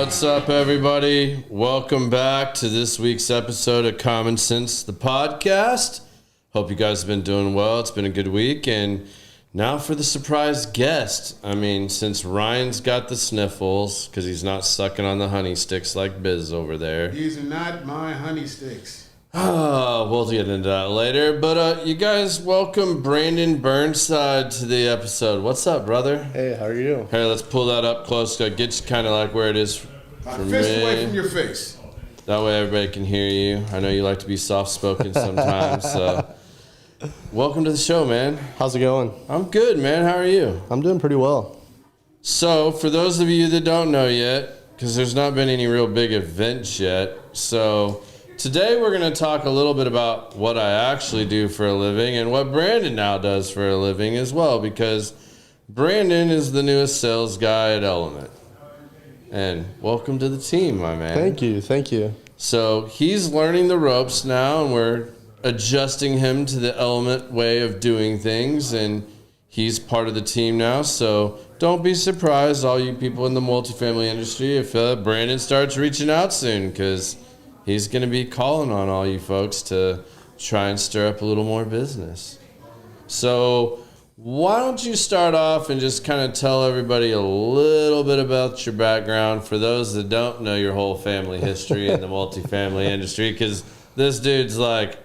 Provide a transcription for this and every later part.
What's up, everybody? Welcome back to this week's episode of Common Sense, the podcast. Hope you guys have been doing well. It's been a good week. And now for the surprise guest. I mean, since Ryan's got the sniffles, because he's not sucking on the honey sticks like Biz over there. These are not my honey sticks. We'll get into that later. But you guys welcome Brandon Burnside to the episode. What's up, brother? Hey, how are you? Hey, let's pull that up close. Get you kind of like where it is My for fist me. away from your face. That way everybody can hear you. I know you like to be soft-spoken sometimes. So, welcome to the show, man. How's it going? I'm good, man. How are you? I'm doing pretty well. So, for those of you that don't know yet, because there's not been any real big events yet, so today we're going to talk a little bit about what I actually do for a living and what Brandon now does for a living as well, because Brandon is the newest sales guy at Element. And welcome to the team, my man. Thank you. So he's learning the ropes now, and we're adjusting him to the Element way of doing things, and he's part of the team now. So don't be surprised, all you people in the multifamily industry, if Brandon starts reaching out soon, because he's going to be calling on all you folks to try and stir up a little more business. So why don't you start off and just kind of tell everybody a little bit about your background for those that don't know your whole family history in the multifamily industry, because this dude's like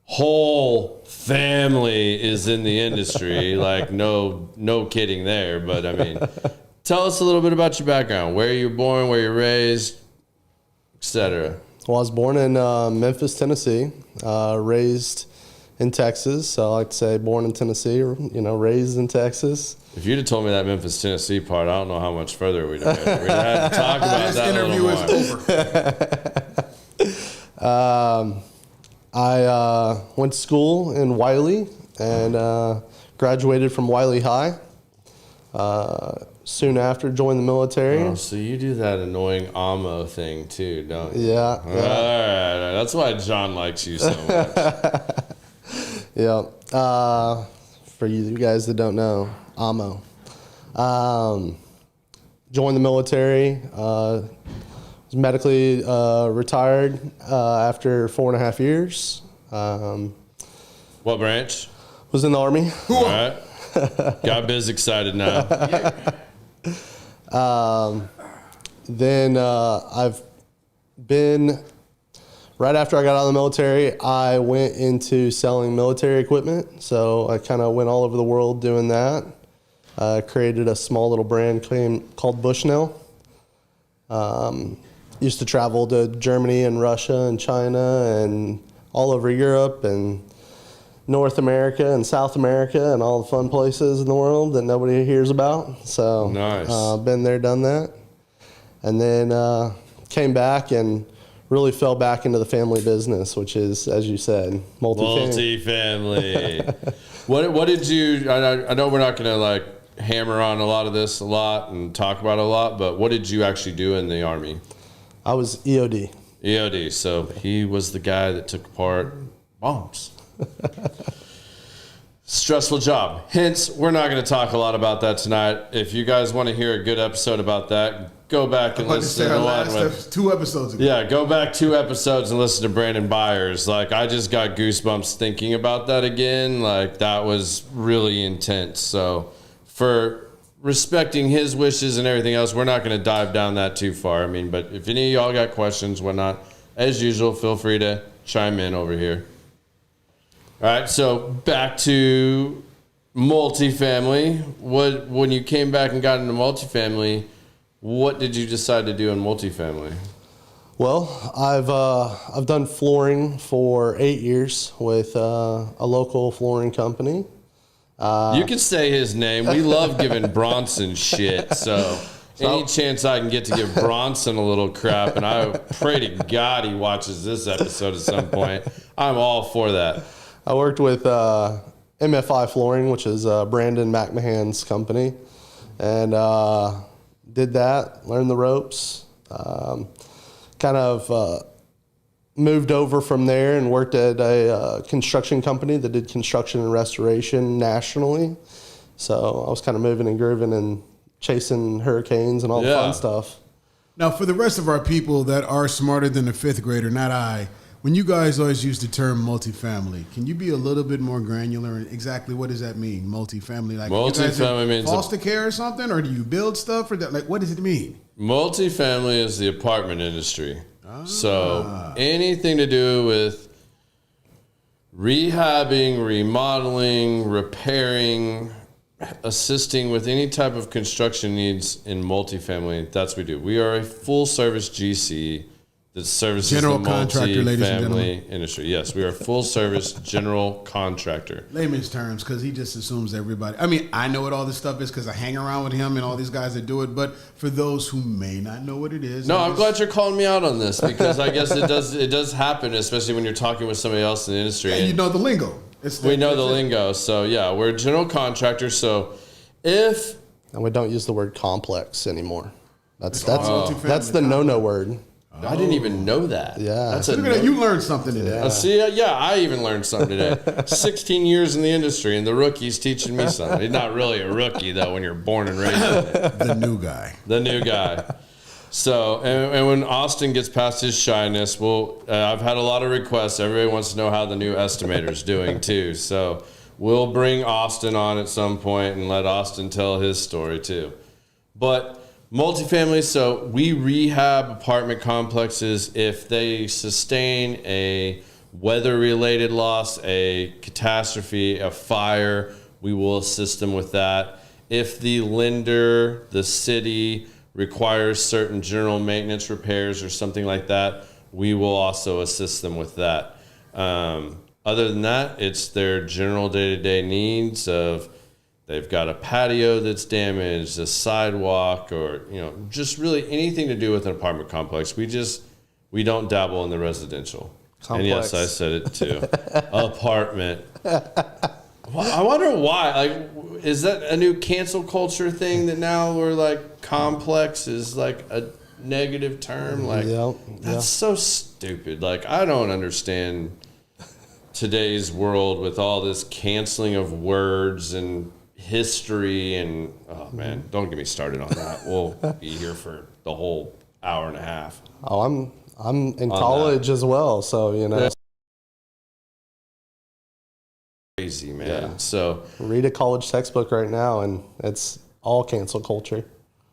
whole family is in the industry. Like no kidding there. But I mean, tell us a little bit about your background, where you're born, where you're raised, etc. Well, I was born in Memphis, Tennessee, raised in Texas. So I like to say born in Tennessee, or, raised in Texas. If you'd have told me that Memphis, Tennessee part, I don't know how much further we'd have had. We'd have had to talk about that a little more. This interview is over. I went to school in Wiley and graduated from Wiley High. Soon after, joined the military. Oh, so you do that annoying AMO thing too, don't you? Yeah. All right. That's why John likes you so much. Yeah. For you guys that don't know, AMO. Joined the military. Was medically retired after 4.5 years. What branch? Was in the Army. All right. Got Biz excited now. Then I've been, right after I got out of the military, I went into selling military equipment. So I kind of went all over the world doing that. Created a small little brand called Bushnell. Used to travel to Germany and Russia and China and all over Europe and North America and South America and all the fun places in the world that nobody hears about. So nice. Been there, done that. And then came back and really fell back into the family business, which is, as you said, multifamily. What did you, I know we're not going to like hammer on a lot of this a lot and talk about it a lot, but what did you actually do in the Army? I was EOD. EOD, so he was the guy that took apart bombs. Stressful job. Hence, we're not going to talk a lot about that tonight. If you guys want to hear a good episode about that, go back and listen to the last 2 episodes ago. Yeah, go back 2 episodes and listen to Brandon Byers. Like, I just got goosebumps thinking about that again. Like, that was really intense. So, for respecting his wishes and everything else, we're not going to dive down that too far. I mean, but if any of y'all got questions, whatnot, as usual, feel free to chime in over here. All right, so back to multifamily. When you came back and got into multifamily, what did you decide to do in multifamily? Well, I've done flooring for 8 years with a local flooring company. You can say his name. We love giving Bronson shit, so any chance I can get to give Bronson a little crap, and I pray to God he watches this episode at some point, I'm all for that. I worked with MFI Flooring, which is Brandon McMahon's company, and did that, learned the ropes, kind of moved over from there and worked at a construction company that did construction and restoration nationally. So I was kind of moving and grooving and chasing hurricanes and all the fun stuff. Now, for the rest of our people that are smarter than a fifth grader, not I, when you guys always use the term multifamily, can you be a little bit more granular? And exactly what does that mean, multifamily? Like, Multifamily means foster care or something, or do you build stuff, or that? Like, what does it mean? Multifamily is the apartment industry. So anything to do with rehabbing, remodeling, repairing, assisting with any type of construction needs in multifamily, that's what we do. We are a full-service GC that services General the contractor, ladies and gentlemen. multifamily industry. Yes, we are a full-service general contractor. Layman's terms, because he just assumes everybody. I mean, I know what all this stuff is because I hang around with him and all these guys that do it. But for those who may not know what it is, no, I'm glad you're calling me out on this because I guess it does happen, especially when you're talking with somebody else in the industry. Yeah, you know the lingo. We know the lingo. So yeah, we're a general contractor. So and we don't use the word complex anymore. That's the no word. I didn't even know that. Yeah. Look at that. You learned something today. I even learned something today. 16 years in the industry, and the rookie's teaching me something. He's not really a rookie, though, when you're born and raised in it. The new guy. The new guy. So, and when Austin gets past his shyness, I've had a lot of requests. Everybody wants to know how the new estimator's doing, too. So we'll bring Austin on at some point and let Austin tell his story, too. But multifamily, so we rehab apartment complexes if they sustain a weather-related loss, a catastrophe, a fire, we will assist them with that. If the lender, the city, requires certain general maintenance repairs or something like that, we will also assist them with that. Other than that, it's their general day-to-day needs of they've got a patio that's damaged, a sidewalk, or just really anything to do with an apartment complex. We don't dabble in the residential. Complex. And yes, I said it too. Apartment. I wonder why. Like, is that a new cancel culture thing that now we're like complex is like a negative term? Like, that's so stupid. Like, I don't understand today's world with all this canceling of words and history and man, don't get me started on that. We'll be here for the whole hour and a half. Oh, I'm in college as well, so That's crazy, man. Yeah. So read a college textbook right now, and it's all cancel culture.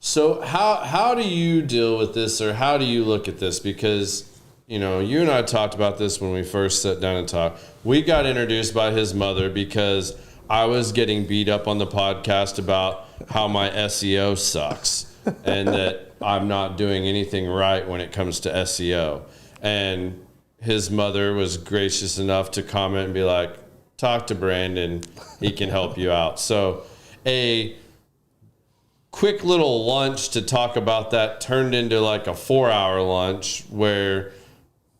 So how do you deal with this, or how do you look at this? Because you and I talked about this when we first sat down and talked. We got introduced by his mother because I was getting beat up on the podcast about how my SEO sucks and that I'm not doing anything right when it comes to SEO. And his mother was gracious enough to comment and be like, talk to Brandon, he can help you out. So a quick little lunch to talk about that turned into like a 4-hour lunch where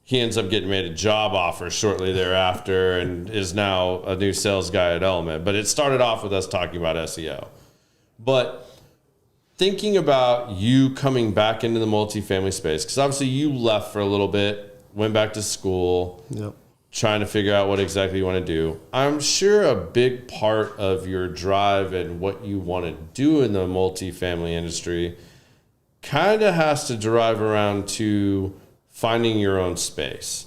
he ends up getting made a job offer shortly thereafter and is now a new sales guy at Element. But it started off with us talking about SEO. But thinking about you coming back into the multifamily space, because obviously you left for a little bit, went back to school, trying to figure out what exactly you want to do. I'm sure a big part of your drive and what you want to do in the multifamily industry kind of has to drive around to finding your own space.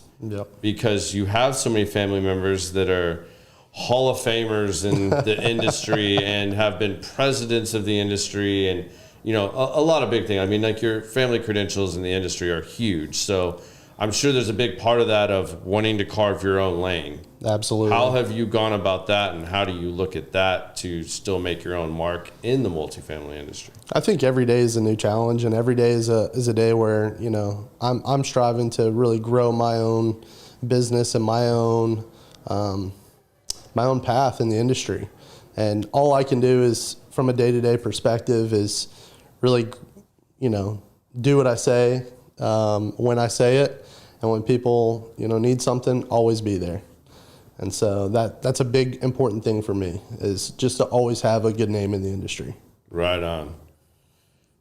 Because you have so many family members that are Hall of Famers in the industry and have been presidents of the industry and, a lot of big things. I mean, like your family credentials in the industry are huge. So I'm sure there's a big part of that of wanting to carve your own lane. Absolutely. How have you gone about that, and how do you look at that to still make your own mark in the multifamily industry? I think every day is a new challenge, and every day is a day where I'm striving to really grow my own business and my own path in the industry. And all I can do is, from a day-to-day perspective, is really do what I say when I say it, and when people need something, always be there. And so that's a big important thing for me, is just to always have a good name in the industry. Right on.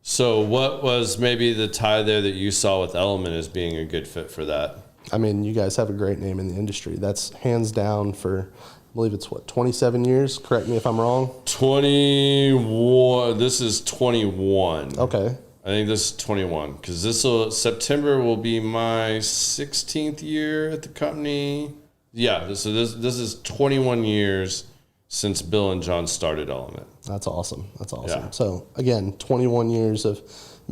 So what was maybe the tie there that you saw with Element as being a good fit for that? I mean, you guys have a great name in the industry. That's hands down for, I believe it's 27 years? Correct me if I'm wrong. 21. This is 21. Okay. think this is 21 because September will be my 16th year at the company. Yeah, so this is 21 years since Bill and John started Element. That's awesome. Yeah. So again, 21 years of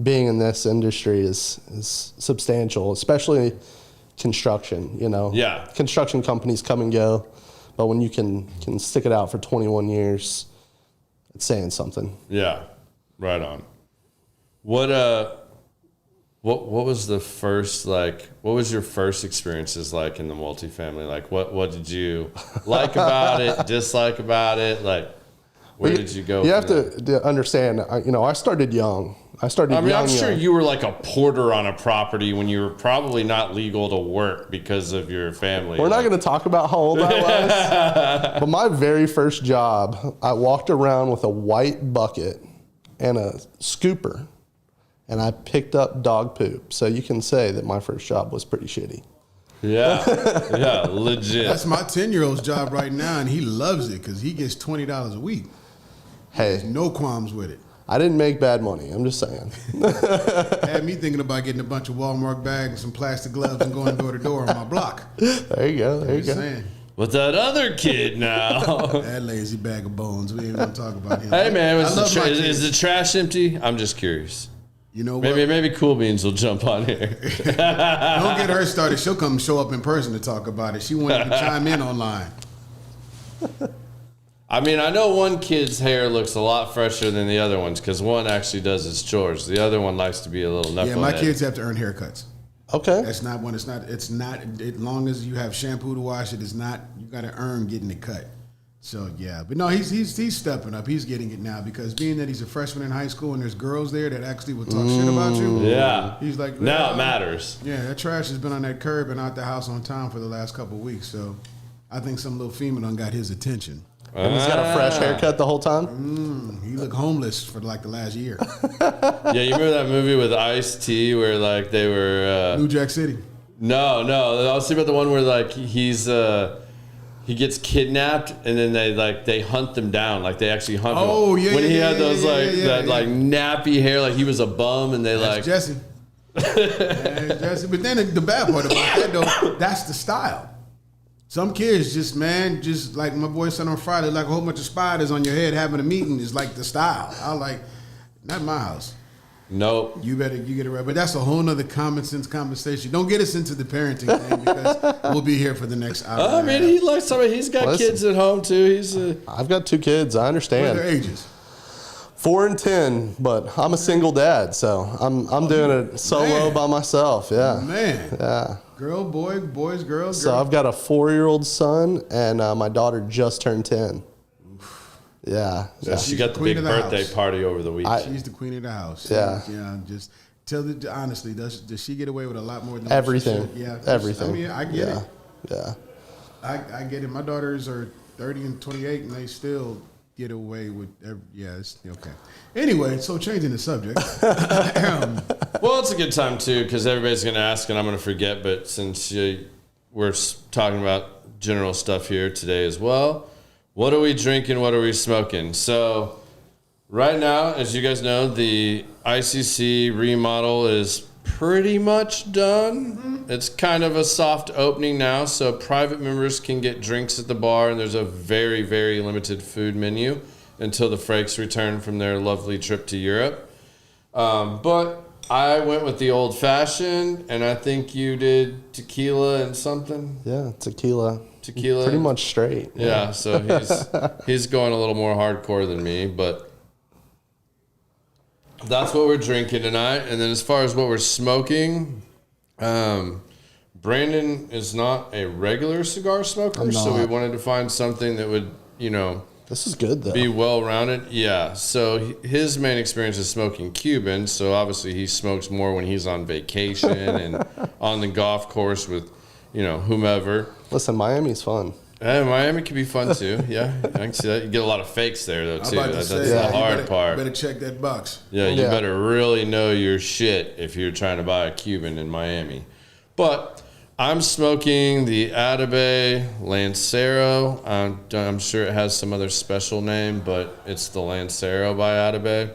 being in this industry is substantial, especially construction. Yeah. Construction companies come and go, but when you can stick it out for 21 years, it's saying something. Yeah, right on. What was the first, like, what was your first experiences like in the multifamily? Like, what did you like about it, dislike about it? Like, where did you go? You have to understand, I started young. I'm sure you were like a porter on a property when you were probably not legal to work because of your family. We're not going to talk about how old I was. But my very first job, I walked around with a white bucket and a scooper, and I picked up dog poop. So you can say that my first job was pretty shitty. Yeah, legit. That's my 10-year-old's job right now, and he loves it because he gets $20 a week. Hey, No qualms with it. I didn't make bad money. I'm just saying. Had me thinking about getting a bunch of Walmart bags and some plastic gloves and going door to door on my block. There you go. Just saying. With that other kid now. That lazy bag of bones. We ain't gonna talk about him. Hey man, I love my is kids. the trash empty? I'm just curious. You know what? Maybe Cool Beans will jump on here. Don't get her started. She'll come show up in person to talk about it. She won't even chime in online. I mean, I know one kid's hair looks a lot fresher than the other one's because one actually does his chores. The other one likes to be a little knucklehead. Yeah, my kids have to earn haircuts. Okay. That's not when it's not. As long as you have shampoo to wash it, it's not. You got to earn getting it cut. So yeah, but no, he's stepping up. He's getting it now because being that he's a freshman in high school and there's girls there that actually will talk shit about you. Yeah. He's like, now it matters. Yeah, that trash has been on that curb and out the house on time for the last couple of weeks. So I think some little female done got his attention. And he's got a fresh haircut the whole time? He looked homeless for like the last year. Yeah, you remember that movie with Ice-T where like they were New Jack City. No, I was thinking about the one where like he gets kidnapped and then they hunt them down, like they actually hunt him. Oh yeah, when he yeah, had yeah, those yeah, like yeah, that yeah. like nappy hair, like he was a bum, and they That's like Jesse. That's Jesse. But then the bad part about that though, that's the style. Some kids just like my boy said on Friday, like a whole bunch of spiders on your head having a meeting is like the style. I like, not my house. Nope. You get it right. But that's a whole nother common sense conversation. Don't get us into the parenting thing because we'll be here for the next hour. I mean, he likes somebody. He's got kids at home too. I've got 2 kids. I What are understand. their ages? 4 and 10, but I'm a single dad, so I'm doing it solo by myself. Yeah. Man. Yeah. Girl, boy, boys, girls. So I've got a 4-year-old son, and my daughter just turned 10. Yeah. So she got the queen big of the birthday house. party over the weekend. She's the queen of the house. Yeah. Yeah. Just tell the honestly, does she get away with a lot more than Everything. She should? Yeah. Everything. I mean, I get it. Yeah. I get it. My daughters are 30 and 28, and they still get away with. It's okay. Anyway, so changing the subject. Well, it's a good time too because everybody's going to ask, and I'm going to forget. But since we're talking about general stuff here today as well, what are we drinking? What are we smoking? So, right now, as you guys know, the ICC remodel is pretty much done. It's kind of a soft opening now, so private members can get drinks at the bar, and there's a very, very limited food menu until the Frakes return from their lovely trip to Europe. But I went with the old-fashioned, and I think you did tequila and something. Yeah, tequila. Pretty much straight. Yeah, so he's going a little more hardcore than me, but that's what we're drinking tonight. And then as far as what we're smoking, Brandon is not a regular cigar smoker, so we wanted to find something that would, This is good, though. be well-rounded. Yeah, so his main experience is smoking Cuban, so obviously he smokes more when he's on vacation and on the golf course with, whomever. Listen, Miami's fun. Miami can be fun too. Yeah, I can see that. You get a lot of fakes there though too. That's the you hard part. Better check that box. Yeah, you better really know your shit if you're trying to buy a Cuban in Miami. But I'm smoking the Atabey Lancero. I'm sure it has some other special name, but it's the Lancero by Atabey.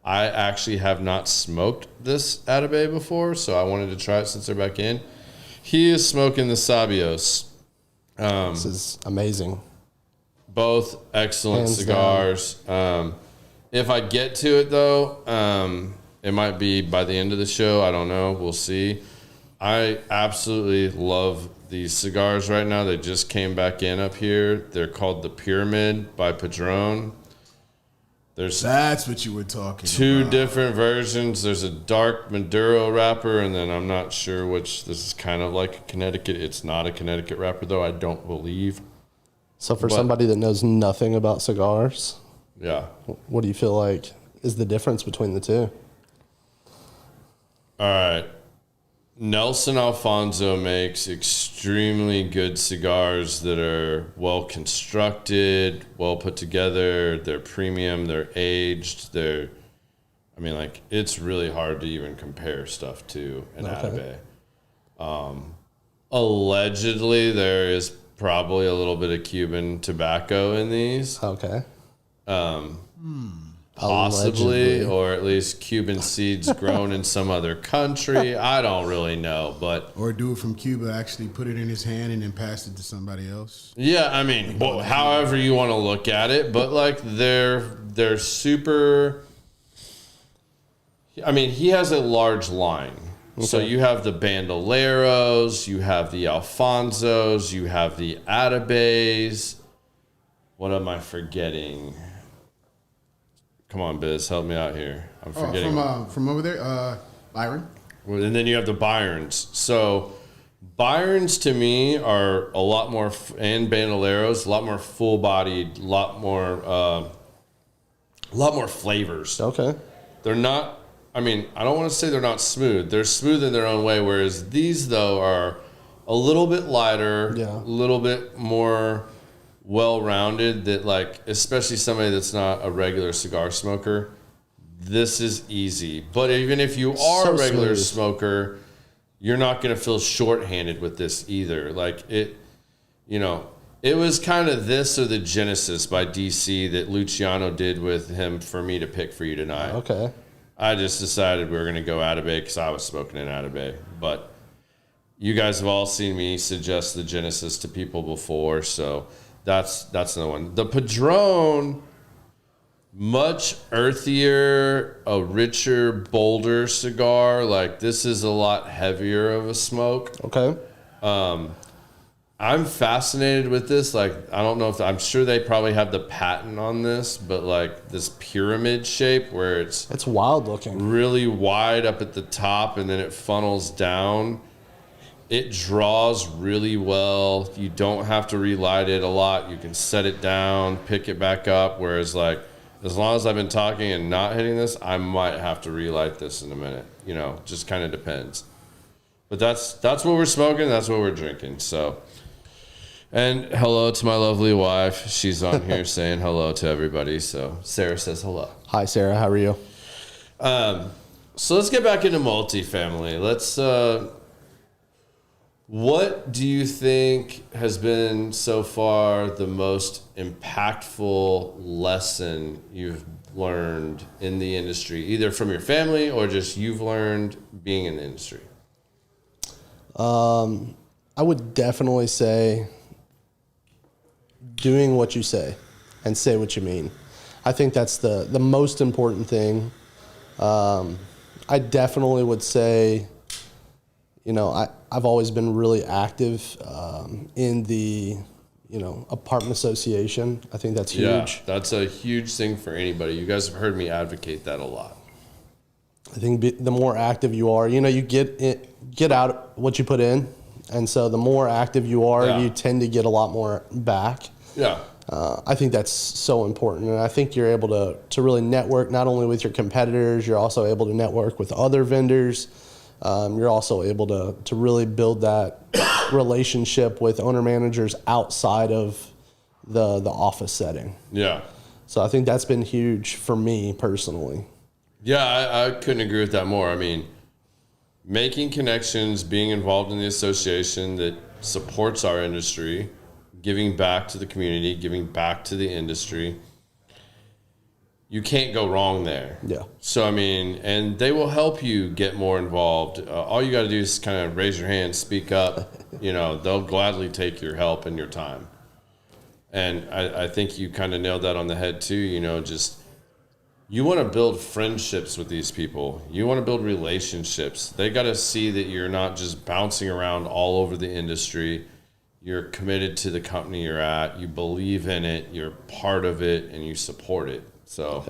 I actually have not smoked this Atabey before, so I wanted to try it since they're back in. He is smoking the Sabios. This is amazing. Both excellent Hands cigars. If I get to it, though, it might be by the end of the show. I don't know. We'll see. I absolutely love these cigars right now. They just came back in up here. They're called the Pyramid by Padron. That's what you were talking two about. different versions. There's a dark Maduro wrapper, and then I'm not sure which. This is kind of like a Connecticut. It's not a Connecticut wrapper, though, I don't believe. So for somebody that knows nothing about cigars, Yeah. what do you feel like is the difference between the two? All right. Nelson Alfonso makes extremely good cigars that are well constructed, well put together. They're premium, they're aged, it's really hard to even compare stuff to an Atabey. Allegedly, there is probably a little bit of Cuban tobacco in these. Okay. Possibly, or at least Cuban seeds grown in some other country. I don't really know, but Or do it from Cuba, actually put it in his hand and then pass it to somebody else. yeah, I mean, however you want to look at it, but like they're super. I mean, he has a large line. Okay. So you have the Bandoleros, you have the Alfonsos, you have the Atabeys. What am I forgetting? Come on, Biz, help me out here. I'm forgetting. From over there, Byron. And then you have the Byrons. So Byrons to me are a lot more, and Bandoleros, a lot more full-bodied, a lot more flavors. Okay. They're not. I mean, I don't want to say they're not smooth. They're smooth in their own way. Whereas these though are a little bit lighter, a little bit more well-rounded, that like, especially somebody that's not a regular cigar smoker, this is easy. But even if you are a regular smoker, you're not going to feel shorthanded with this either. Like it was kind of this or the Genesis by DC that Luciano did with him for me to pick for you tonight. Okay. I just decided we were going to go Atabey because I was smoking an Atabey. But you guys have all seen me suggest the Genesis to people before, so that's the one. The Padron, much earthier, a richer, bolder cigar. Like this is a lot heavier of a smoke. Okay. I'm fascinated with this. Like, I don't know if I'm sure they probably have the patent on this, but like this pyramid shape where it's wild looking, really wide up at the top, and then it funnels down. It draws really well. You don't have to relight it a lot. You can set it down, pick it back up. Whereas, like, as long as I've been talking and not hitting this, I might have to relight this in a minute. Just kind of depends. But that's what we're smoking. That's what we're drinking. So, and hello to my lovely wife. She's on here saying hello to everybody. So Sarah says hello. Hi, Sarah. How are you? So let's get back into multifamily. Let's. What do you think has been so far the most impactful lesson you've learned in the industry, either from your family or just you've learned being in the industry? I would definitely say doing what you say and say what you mean. I think that's the most important thing. I definitely would say, I've always been really active in the, apartment association. I think that's huge. Yeah, that's a huge thing for anybody. You guys have heard me advocate that a lot. I think the more active you are, you get out what you put in. And so the more active you are, you tend to get a lot more back. Yeah. I think that's so important. And I think you're able to really network not only with your competitors, you're also able to network with other vendors. You're also able to really build that relationship with owner managers outside of the office setting. Yeah. So I think that's been huge for me personally. Yeah, I couldn't agree with that more. I mean, making connections, being involved in the association that supports our industry, giving back to the community, giving back to the industry. you can't go wrong there. Yeah. So, I mean, and they will help you get more involved. All you got to do is kind of raise your hand, speak up. They'll gladly take your help and your time. And I think you kind of nailed that on the head too. Just you want to build friendships with these people. You want to build relationships. They got to see that you're not just bouncing around all over the industry. You're committed to the company you're at. You believe in it. You're part of it, and you support it. So,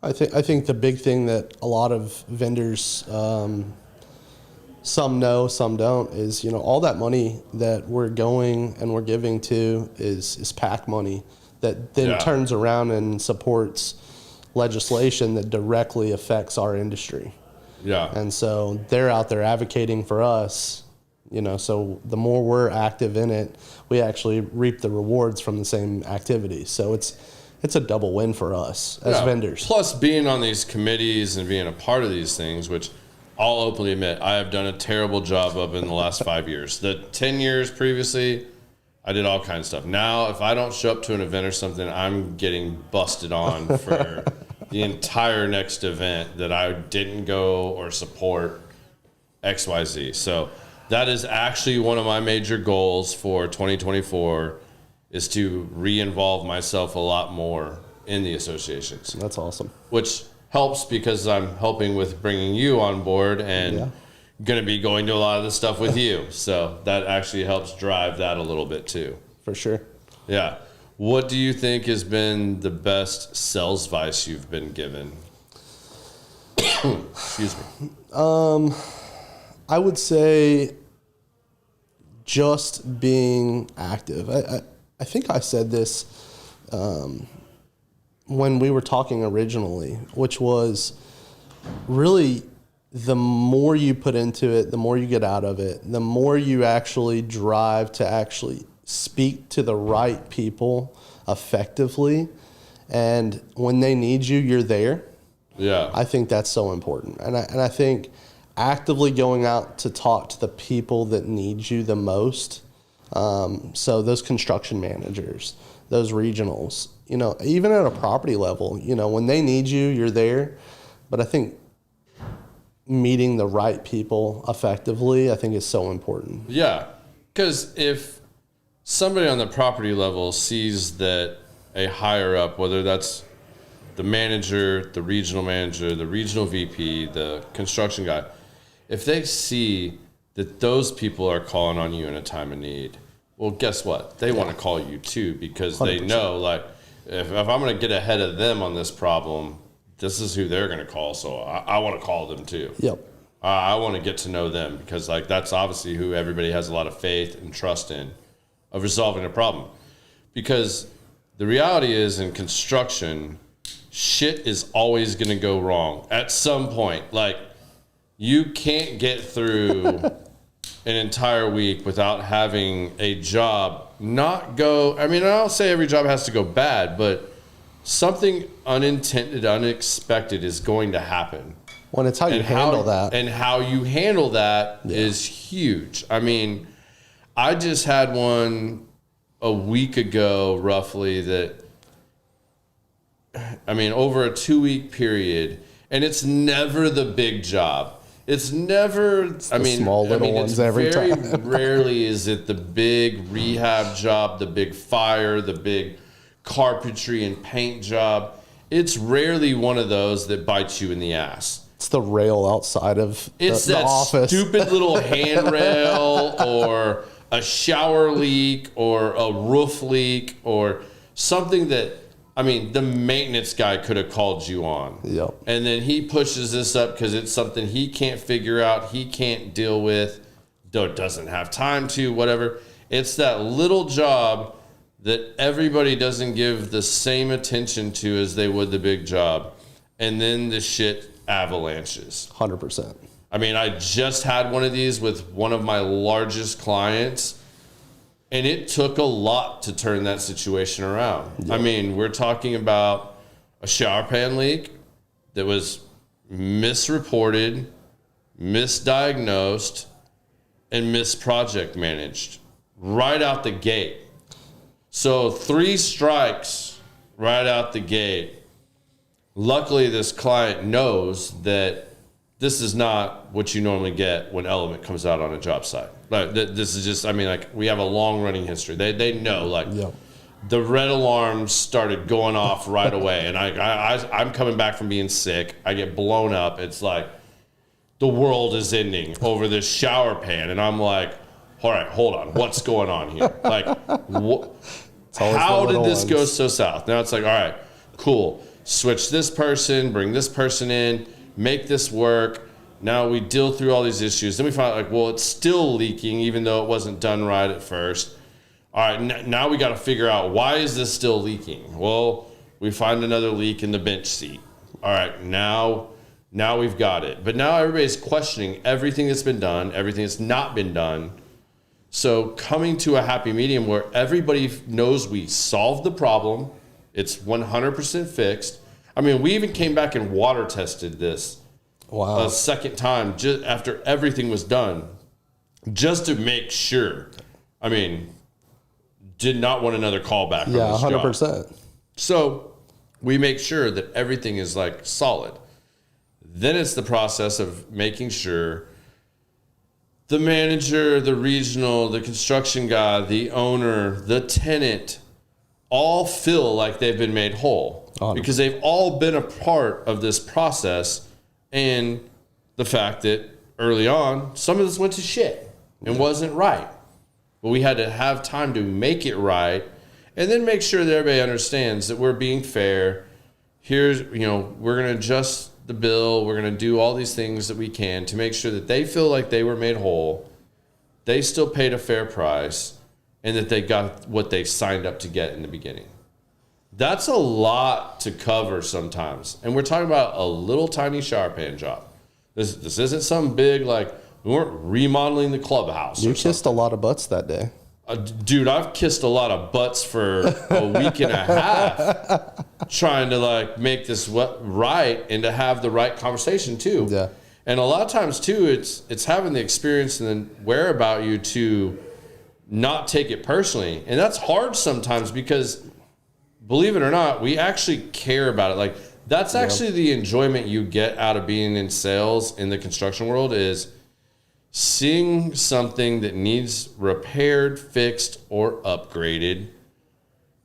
I think the big thing that a lot of vendors, some know, some don't, is all that money that we're going and we're giving to is PAC money that then turns around and supports legislation that directly affects our industry. Yeah. And so they're out there advocating for us. So the more we're active in it, we actually reap the rewards from the same activity. So it's a double win for us as vendors. Plus being on these committees and being a part of these things, which I'll openly admit I have done a terrible job of in the last 5 years. The 10 years previously, I did all kinds of stuff. Now, if I don't show up to an event or something, I'm getting busted on for the entire next event that I didn't go or support XYZ. So that is actually one of my major goals for 2024 is to re-involve myself a lot more in the associations. That's awesome. Which helps because I'm helping with bringing you on board and going to be going to a lot of the stuff with you. So that actually helps drive that a little bit too. For sure. Yeah. What do you think has been the best sales advice you've been given? Excuse me. I would say just being active. I think I said this when we were talking originally, which was really the more you put into it, the more you get out of it, the more you actually drive to actually speak to the right people effectively. And when they need you, you're there. Yeah. I think that's so important. And I think actively going out to talk to the people that need you the most. So those construction managers, those regionals, even at a property level, when they need you, you're there. But I think meeting the right people effectively, I think is so important. Yeah. Because if somebody on the property level sees that a higher up, whether that's the manager, the regional VP, the construction guy, if they see that those people are calling on you in a time of need, well, guess what? They want to call you too because 100%. They know, like, if I'm going to get ahead of them on this problem, this is who they're going to call. So I want to call them too. Yep. I want to get to know them because, like, that's obviously who everybody has a lot of faith and trust in of resolving a problem. Because the reality is in construction, shit is always going to go wrong at some point. Like, you can't get through an entire week without having a job not go. I mean, I don't say every job has to go bad, but something unintended, unexpected is going to happen. Well, it's how you handle that. And how you handle that is huge. I mean, I just had one a week ago, roughly, that, I mean, over a 2-week period, and it's never the big job. It's never, small little ones every time. Very rarely is it the big rehab job, the big fire, the big carpentry and paint job. It's rarely one of those that bites you in the ass. It's the rail outside of the office. It's that stupid little handrail or a shower leak or a roof leak or something that, I mean, the maintenance guy could have called you on. Yep. And then he pushes this up because it's something he can't figure out, he can't deal with, doesn't have time to, whatever. It's that little job that everybody doesn't give the same attention to as they would the big job. And then the shit avalanches. 100%. I mean, I just had one of these with one of my largest clients, and it took a lot to turn that situation around. Yep. I mean, we're talking about a shower pan leak that was misreported, misdiagnosed, and misproject managed right out the gate. So 3 strikes right out the gate. luckily this client knows that this is not what you normally get when element comes out on a job site. Like this is just, I mean, like we have a long running history. They know, like the red alarms started going off right away, and I'm coming back from being sick. I get blown up. It's like the world is ending over this shower pan, and I'm like, all right, hold on, what's going on here? Like, how did this go so south? Now it's like, all right, cool. Switch this person, bring this person in, make this work. Now we deal through all these issues. Then we find out, like, well, it's still leaking, even though it wasn't done right at first. All right, now we got to figure out, why is this still leaking? Well, we find another leak in the bench seat. All right, now we've got it. But now everybody's questioning everything that's been done, everything that's not been done. So coming to a happy medium where everybody knows we solved the problem, it's 100% fixed. I mean, we even came back and water tested this a second time just after everything was done, just to make sure. I mean, did not want another callback. Yeah, 100%. Job. So we make sure that everything is like solid. Then it's the process of making sure the manager, the regional, the construction guy, the owner, the tenant all feel like they've been made whole because they've all been a part of this process, and the fact that early on some of this went to shit and wasn't right. But we had to have time to make it right, and then make sure that everybody understands that we're being fair. Here's, we're going to adjust the bill. We're going to do all these things that we can to make sure that they feel like they were made whole. They still paid a fair price, and that they got what they signed up to get in the beginning. That's a lot to cover sometimes. And we're talking about a little tiny shower pan job. This isn't some big, like, we weren't remodeling the clubhouse. You kissed a lot of butts that day. Dude, I've kissed a lot of butts for a week and a half trying to like make this right and to have the right conversation too. Yeah. And a lot of times too, it's having the experience and then whereabout you to not take it personally. And that's hard sometimes because, believe it or not, we actually care about it. Like, that's actually the enjoyment you get out of being in sales in the construction world, is seeing something that needs repaired, fixed, or upgraded,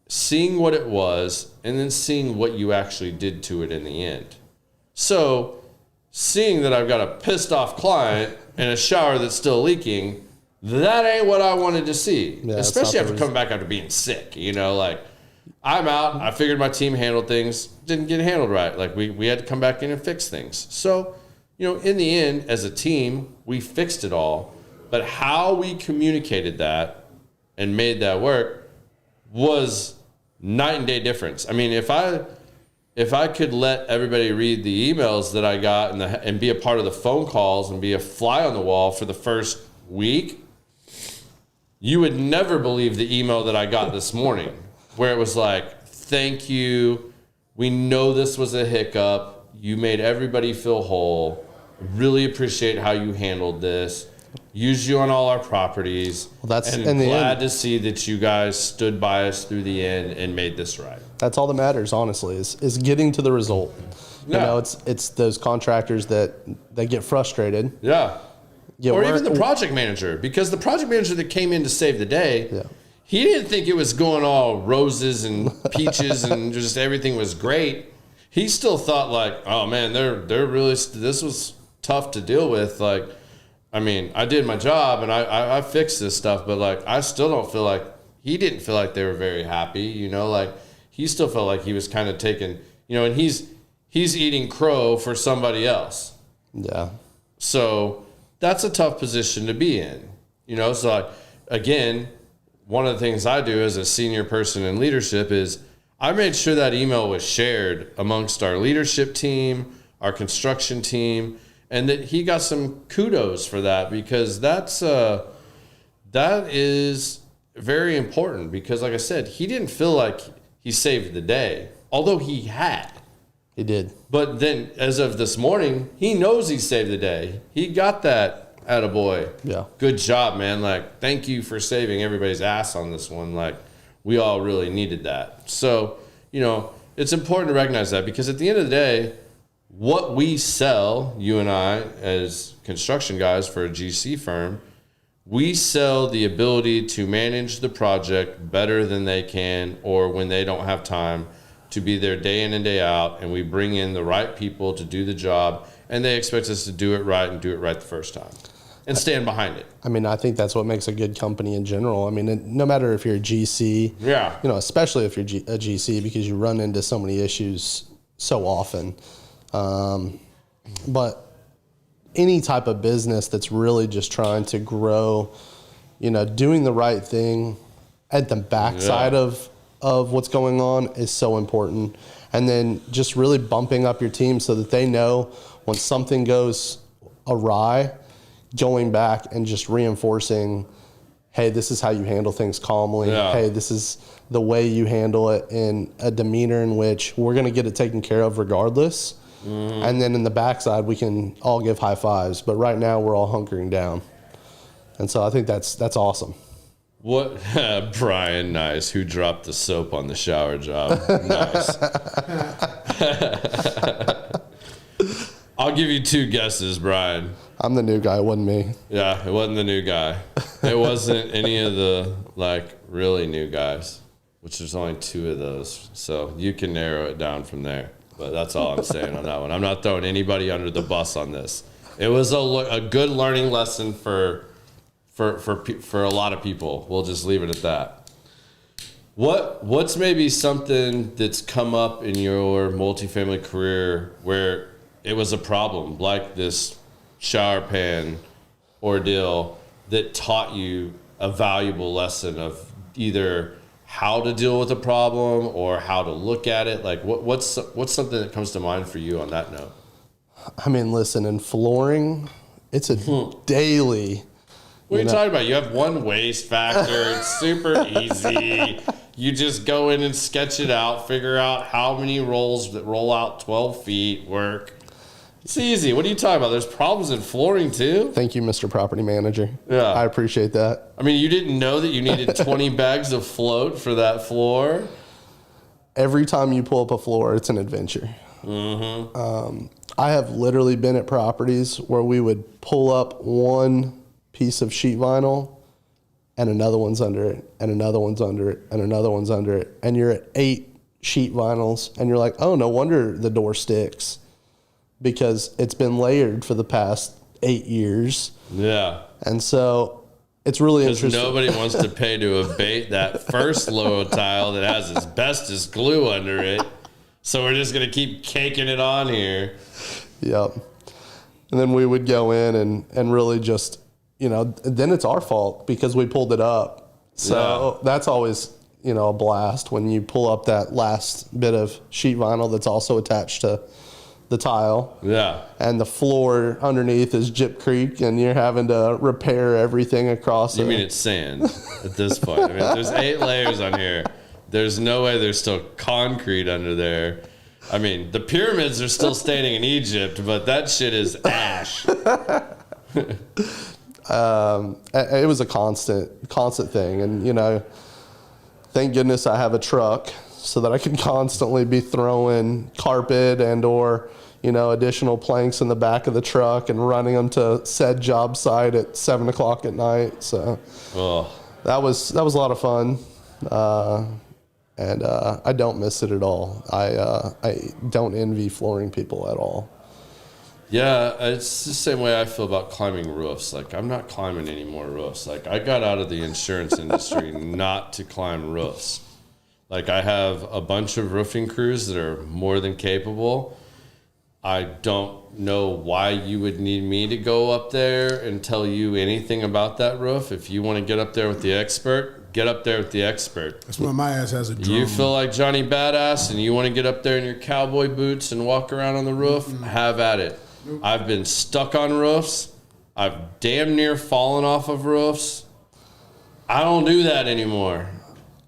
seeing what it was, and then seeing what you actually did to it in the end. So, seeing that I've got a pissed off client and a shower that's still leaking, that ain't what I wanted to see. Yeah, especially after coming back after being sick. Like, I'm out, I figured my team handled things, didn't get handled right. Like, we had to come back in and fix things. So, in the end, as a team, we fixed it all. But how we communicated that and made that work was night and day difference. I mean, if I could let everybody read the emails that I got and be a part of the phone calls and be a fly on the wall for the first week, you would never believe the email that I got this morning, where it was like, thank you. We know this was a hiccup. You made everybody feel whole. Really appreciate how you handled this. Use you on all our properties. Well, that's and glad to see that you guys stood by us through the end and made this right. That's all that matters, honestly, is getting to the result. Yeah. It's those contractors that they get frustrated. Yeah. Or even the project manager, because the project manager that came in to save the day, he didn't think it was going all roses and peaches and just everything was great. He still thought like, oh man, they're really, this was tough to deal with. Like, I mean, I did my job and I fixed this stuff, but like, I still don't feel like, he didn't feel like they were very happy, like he still felt like he was kind of taking, and he's eating crow for somebody else. Yeah. So that's a tough position to be in, so like, again, one of the things I do as a senior person in leadership is I made sure that email was shared amongst our leadership team, our construction team, and that he got some kudos for that, because that is very important, because like I said, he didn't feel like he saved the day, although he had. He did. But then as of this morning, he knows he saved the day. He got that attaboy. Yeah. Good job, man. Like, thank you for saving everybody's ass on this one. Like, we all really needed that. So, it's important to recognize that, because at the end of the day, what we sell, you and I, as construction guys for a GC firm, we sell the ability to manage the project better than they can, or when they don't have time, to be there day in and day out, and we bring in the right people to do the job, and they expect us to do it right and do it right the first time and stand behind it. I mean, I think that's what makes a good company in general. I mean, no matter if you're a GC, Yeah. you know, especially if you're a GC, because you run into so many issues so often. But any type of business that's really just trying to grow, you know, doing the right thing at the backside of what's going on is so important. And then just really bumping up your team so that they know when something goes awry, going back and just reinforcing, hey, this is how you handle things calmly. Yeah. Hey, this is the way you handle it in a demeanor in which we're going to get it taken care of regardless. Mm-hmm. And then in the backside, we can all give high fives. But right now, we're all hunkering down. And so I think that's awesome. What, Brian, nice, who dropped the soap on the shower job. Nice. I'll give you 2 guesses, Brian. I'm the new guy, it wasn't me. Yeah, it wasn't the new guy. It wasn't any of the, like, really new guys, which there's only 2 of those. So you can narrow it down from there. But that's all I'm saying on that one. I'm not throwing anybody under the bus on this. It was a good learning lesson for a lot of people. We'll just leave it at that. What's maybe something that's come up in your multifamily career where it was a problem, like this shower pan ordeal, that taught you a valuable lesson of either how to deal with a problem or how to look at it? Like what's something that comes to mind for you on that note? I mean, listen, in flooring, it's a daily. What are you talking about? You have one waste factor. It's super easy. You just go in and sketch it out, figure out how many rolls that roll out 12 feet work. It's easy. What are you talking about? There's problems in flooring too? Thank you, Mr. Property Manager. Yeah. I appreciate that. I mean, you didn't know that you needed 20 bags of float for that floor? Every time you pull up a floor, it's an adventure. Mm-hmm. I have literally been at properties where we would pull up one piece of sheet vinyl and another one's under it, and another one's under it, and another one's under it. And you're at 8 sheet vinyls, and you're like, oh, no wonder the door sticks, because it's been layered for the past 8 years. Yeah. And so it's really interesting. Because nobody wants to pay to abate that first low tile that has asbestos glue under it. So we're just going to keep caking it on here. Yep. And then we would go in and really just, you know, then it's our fault because we pulled it up. So that's always, you know, a blast when you pull up that last bit of sheet vinyl that's also attached to the tile. Yeah. And the floor underneath is Gyp Creek, and you're having to repair everything across it. You mean it's sand at this point? I mean, there's 8 layers on here. There's no way there's still concrete under there. I mean, the pyramids are still standing in Egypt, but that shit is ash. It was a constant thing. And, you know, thank goodness I have a truck so that I can constantly be throwing carpet and or, you know, additional planks in the back of the truck and running them to said job site at 7 o'clock at night. So that was a lot of fun. And I don't miss it at all. I don't envy flooring people at all. Yeah, it's the same way I feel about climbing roofs. Like, I'm not climbing any more roofs. Like, I got out of the insurance industry not to climb roofs. Like, I have a bunch of roofing crews that are more than capable. I don't know why you would need me to go up there and tell you anything about that roof. If you want to get up there with the expert, get up there with the expert. That's why my ass has a drum. You feel like Johnny Badass and you want to get up there in your cowboy boots and walk around on the roof, have at it. I've been stuck on roofs. I've damn near fallen off of roofs. I don't do that anymore.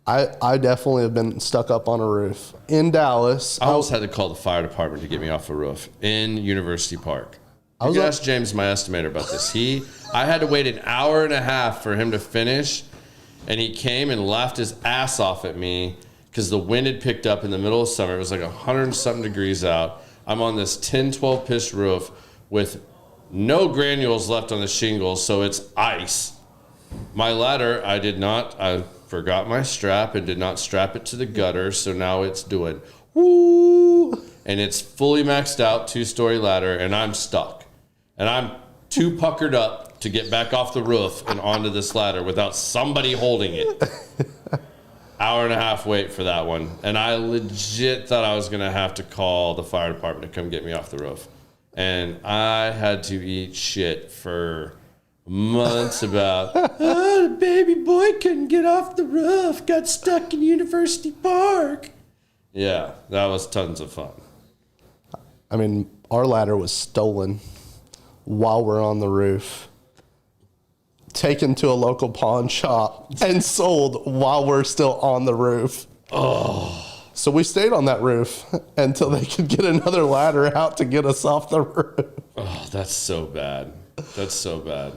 I definitely have been stuck up on a roof in Dallas. I almost had to call the fire department to get me off a roof in University Park. You can ask James, my estimator, about this. I had to wait an hour and a half for him to finish, and he came and laughed his ass off at me because the wind had picked up in the middle of summer. It was like 100 and something degrees out. I'm on this 10, 12 pitch roof with no granules left on the shingles, so it's ice. My ladder, I forgot my strap and did not strap it to the gutter, so now it's doing woo, and it's fully maxed out 2-story ladder, and I'm stuck. And I'm too puckered up to get back off the roof and onto this ladder without somebody holding it. Hour and a half wait for that one. And I legit thought I was going to have to call the fire department to come get me off the roof. And I had to eat shit for months about, the baby boy couldn't get off the roof, got stuck in University Park. Yeah, that was tons of fun. I mean, our ladder was stolen while we're on the roof, taken to a local pawn shop, and sold while we're still on the roof. Oh. So we stayed on that roof until they could get another ladder out to get us off the roof. Oh, that's so bad. That's so bad.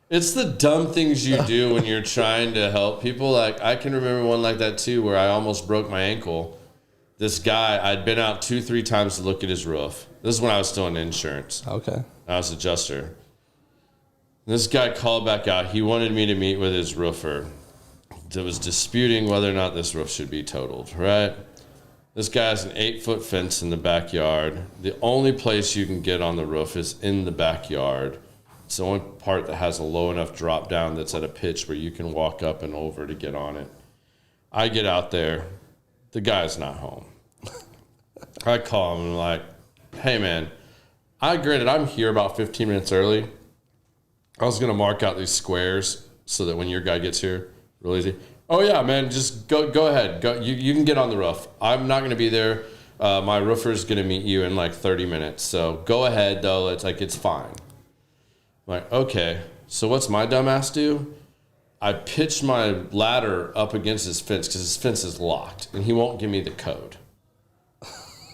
It's the dumb things you do when you're trying to help people. Like, I can remember one like that too, where I almost broke my ankle. This guy, I'd been out 2-3 times to look at his roof. This is when I was still in insurance. Okay. I was adjuster. This guy called back out. He wanted me to meet with his roofer that was disputing whether or not this roof should be totaled, right? This guy has an 8-foot fence in the backyard. The only place you can get on the roof is in the backyard. It's the only part that has a low enough drop down that's at a pitch where you can walk up and over to get on it. I get out there. The guy's not home. I call him and I'm like, hey, man, granted, I'm here about 15 minutes early. I was going to mark out these squares so that when your guy gets here, real easy. Oh, yeah, man, just go ahead. Go. You can get on the roof. I'm not going to be there. My roofer's going to meet you in like 30 minutes. So go ahead, though. It's fine. I'm like, okay. So what's my dumbass do? I pitched my ladder up against his fence because his fence is locked, and he won't give me the code.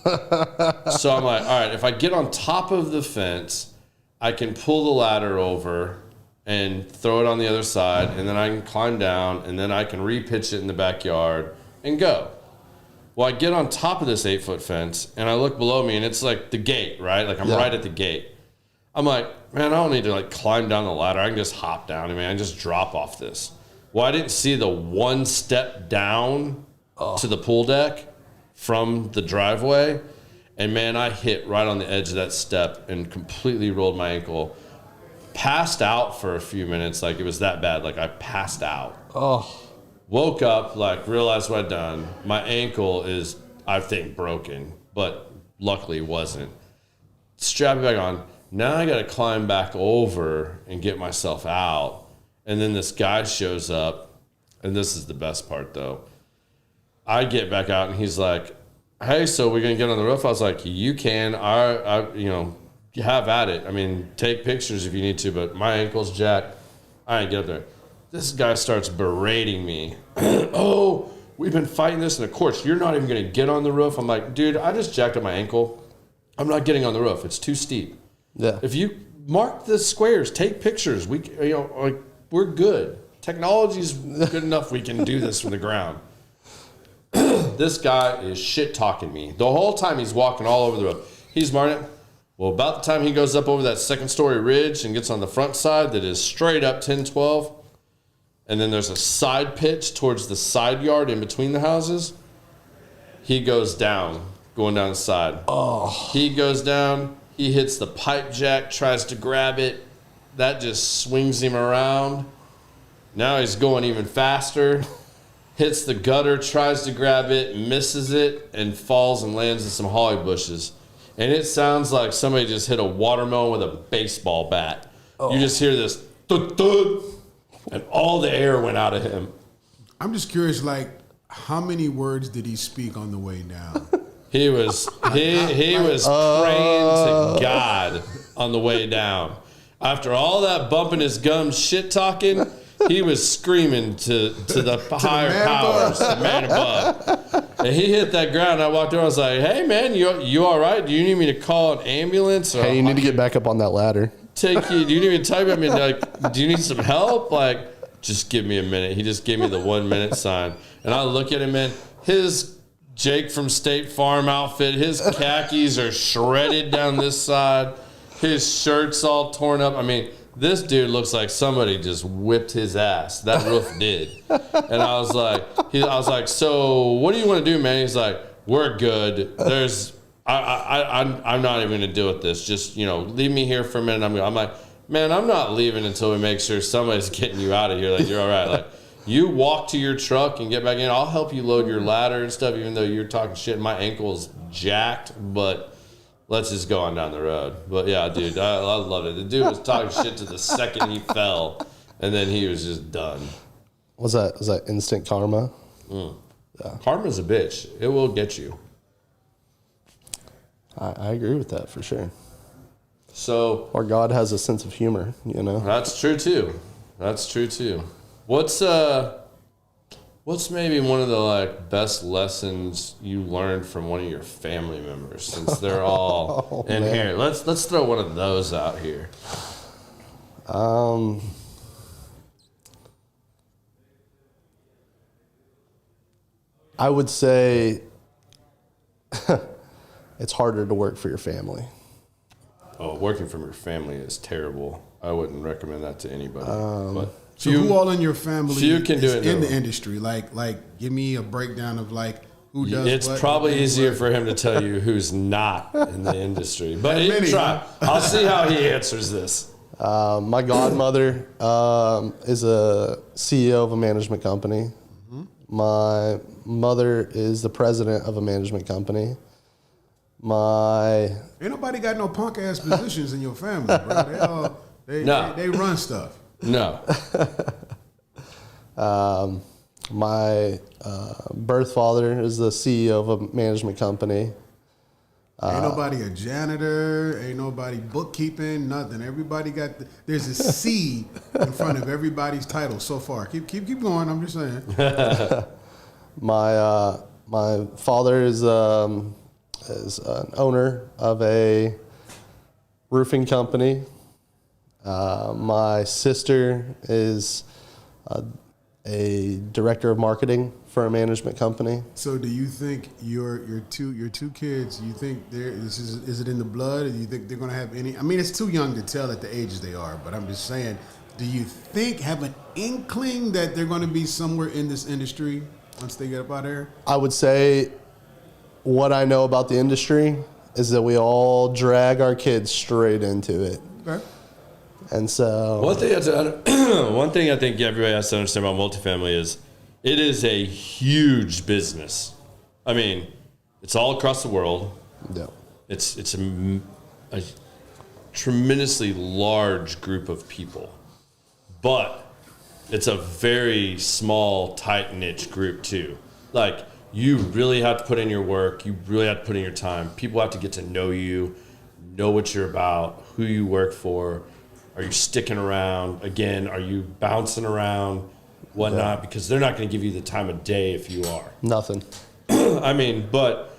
So I'm like, all right, if I get on top of the fence, I can pull the ladder over and throw it on the other side, and then I can climb down, and then I can re-pitch it in the backyard and go. Well, I get on top of this 8-foot fence, and I look below me, and it's like the gate, right? Like I'm right at the gate. I'm like, man, I don't need to like climb down the ladder. I can just hop down. I mean, I can just drop off this. Well, I didn't see the one step down to the pool deck from the driveway. And man, I hit right on the edge of that step and completely rolled my ankle. Passed out for a few minutes. Like it was that bad. Like I passed out. Oh. Woke up, like realized what I'd done. My ankle is, I think, broken, but luckily wasn't. Strap it back on. Now I got to climb back over and get myself out. And then this guy shows up. And this is the best part, though. I get back out, and he's like, hey, so we're going to get on the roof? I was like, you can. Have at it. I mean, take pictures if you need to, but my ankle's jacked. I ain't get up there. This guy starts berating me. Oh, we've been fighting this, and of course, you're not even going to get on the roof. I'm like, dude, I just jacked up my ankle. I'm not getting on the roof. It's too steep. Yeah. If you mark the squares, take pictures. We're good. Technology's good enough. We can do this from the ground. This guy is shit talking me the whole time. He's walking all over the road. He's marking it. Well, about the time he goes up over that 2nd-story ridge and gets on the front side that is straight up 10-12, and then there's a side pitch towards the side yard in between the houses. He goes down, going down the side. Oh. He goes down. He hits the pipe jack, tries to grab it. That just swings him around. Now he's going even faster. Hits the gutter, tries to grab it, misses it, and falls and lands in some holly bushes. And it sounds like somebody just hit a watermelon with a baseball bat. Oh. You just hear this thud, thud, and all the air went out of him. I'm just curious, like, how many words did he speak on the way down? He was praying to God on the way down. After all that bumping his gums, shit talking, he was screaming to the higher powers, the man above. And he hit that ground. I walked over. I was like, "Hey, man, you all right? Do you need me to call an ambulance? Or hey, you need to get back up on that ladder. Do you need me to type? I mean, like, do you need some help? Like, just give me a minute. He just gave me the 1 minute sign. And I look at him, man, his Jake from State Farm outfit, his khakis are shredded down this side. His shirt's all torn up. I mean, this dude looks like somebody just whipped his ass. That roof did. And I was like, so what do you want to do, man? He's like, we're good. I'm not even going to deal with this. Just, leave me here for a minute. I'm like, man, I'm not leaving until we make sure somebody's getting you out of here. Like, you're all right. Like, you walk to your truck and get back in. I'll help you load your ladder and stuff, even though you're talking shit. My ankle's jacked, but let's just go on down the road. But yeah, dude, I love it. The dude was talking shit to the second he fell, and then he was just done. Was that instant karma? Yeah. Karma's a bitch. It will get you. I agree with that for sure. So, or God has a sense of humor, That's true too. What's maybe one of the best lessons you learned from one of your family members, since they're all in here? Let's throw one of those out here. I would say it's harder to work for your family. Oh, working from your family is terrible. I wouldn't recommend that to anybody. But so who all in your family can do it in the industry? Like, give me a breakdown of who does It's what, probably easier for him to tell you who's not in the industry. But he can try. I'll see how he answers this. My godmother is a CEO of a management company. Mm-hmm. My mother is the president of a management company. Ain't nobody got no punk ass positions in your family, bro. They run stuff. No. My birth father is the CEO of a management company. Ain't nobody a janitor. Ain't nobody bookkeeping. Nothing. Everybody there's a C in front of everybody's title so far. Keep going. I'm just saying. My father is an owner of a roofing company. My sister is a director of marketing for a management company. So, do you think your two kids? You think is it in the blood? Or do you think they're going to have any? I mean, it's too young to tell at the ages they are, but I'm just saying. Do you have an inkling that they're going to be somewhere in this industry once they get up out of here? I would say what I know about the industry is that we all drag our kids straight into it. Okay. And so one thing I think everybody has to understand about multifamily is it is a huge business. I mean, it's all across the world. Yeah. It's a tremendously large group of people, but it's a very small, tight niche group too. Like, you really have to put in your work. You really have to put in your time. People have to get to know you, know what you're about, who you work for. Are you sticking around? Again, are you bouncing around, whatnot? Yeah. Because they're not going to give you the time of day if you are. Nothing. I mean, but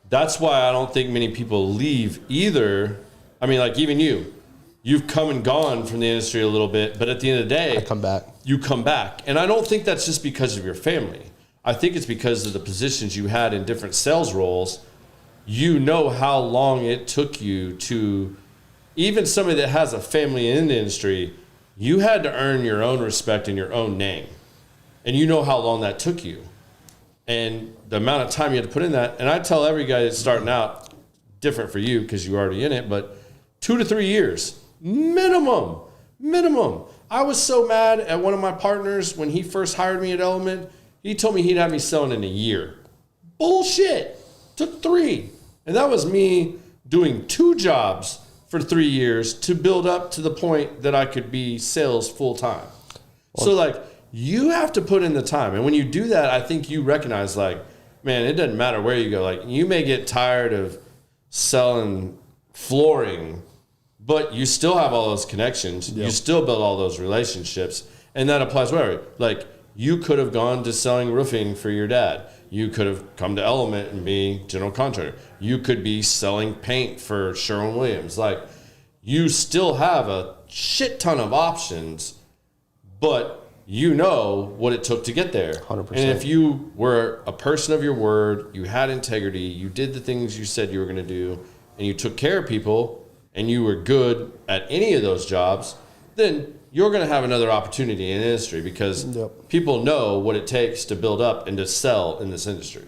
that's why I don't think many people leave either. I mean, like even you've come and gone from the industry a little bit, but at the end of the day, I come back. You come back. And I don't think that's just because of your family. I think it's because of the positions you had in different sales roles. You know how long it took you to, even somebody that has a family in the industry, you had to earn your own respect and your own name. And you know how long that took you. And the amount of time you had to put in that. And I tell every guy that's starting out, different for you because you're already in it, but 2 to 3 years, minimum. I was so mad at one of my partners when he first hired me at Element. He told me he'd have me selling in a year. Bullshit. Took 3. And that was me doing 2 jobs for 3 years to build up to the point that I could be sales full time. So you have to put in the time. And when you do that, I think you recognize man, it doesn't matter where you go. You may get tired of selling flooring, but you still have all those connections. Yep. You still build all those relationships. And that applies wherever. You could have gone to selling roofing for your dad. You could have come to Element and be general contractor. You could be selling paint for Sherwin-Williams. You still have a shit ton of options, but you know what it took to get there. 100%. And if you were a person of your word, you had integrity, you did the things you said you were going to do, and you took care of people, and you were good at any of those jobs, then you're going to have another opportunity in the industry because people know what it takes to build up and to sell in this industry.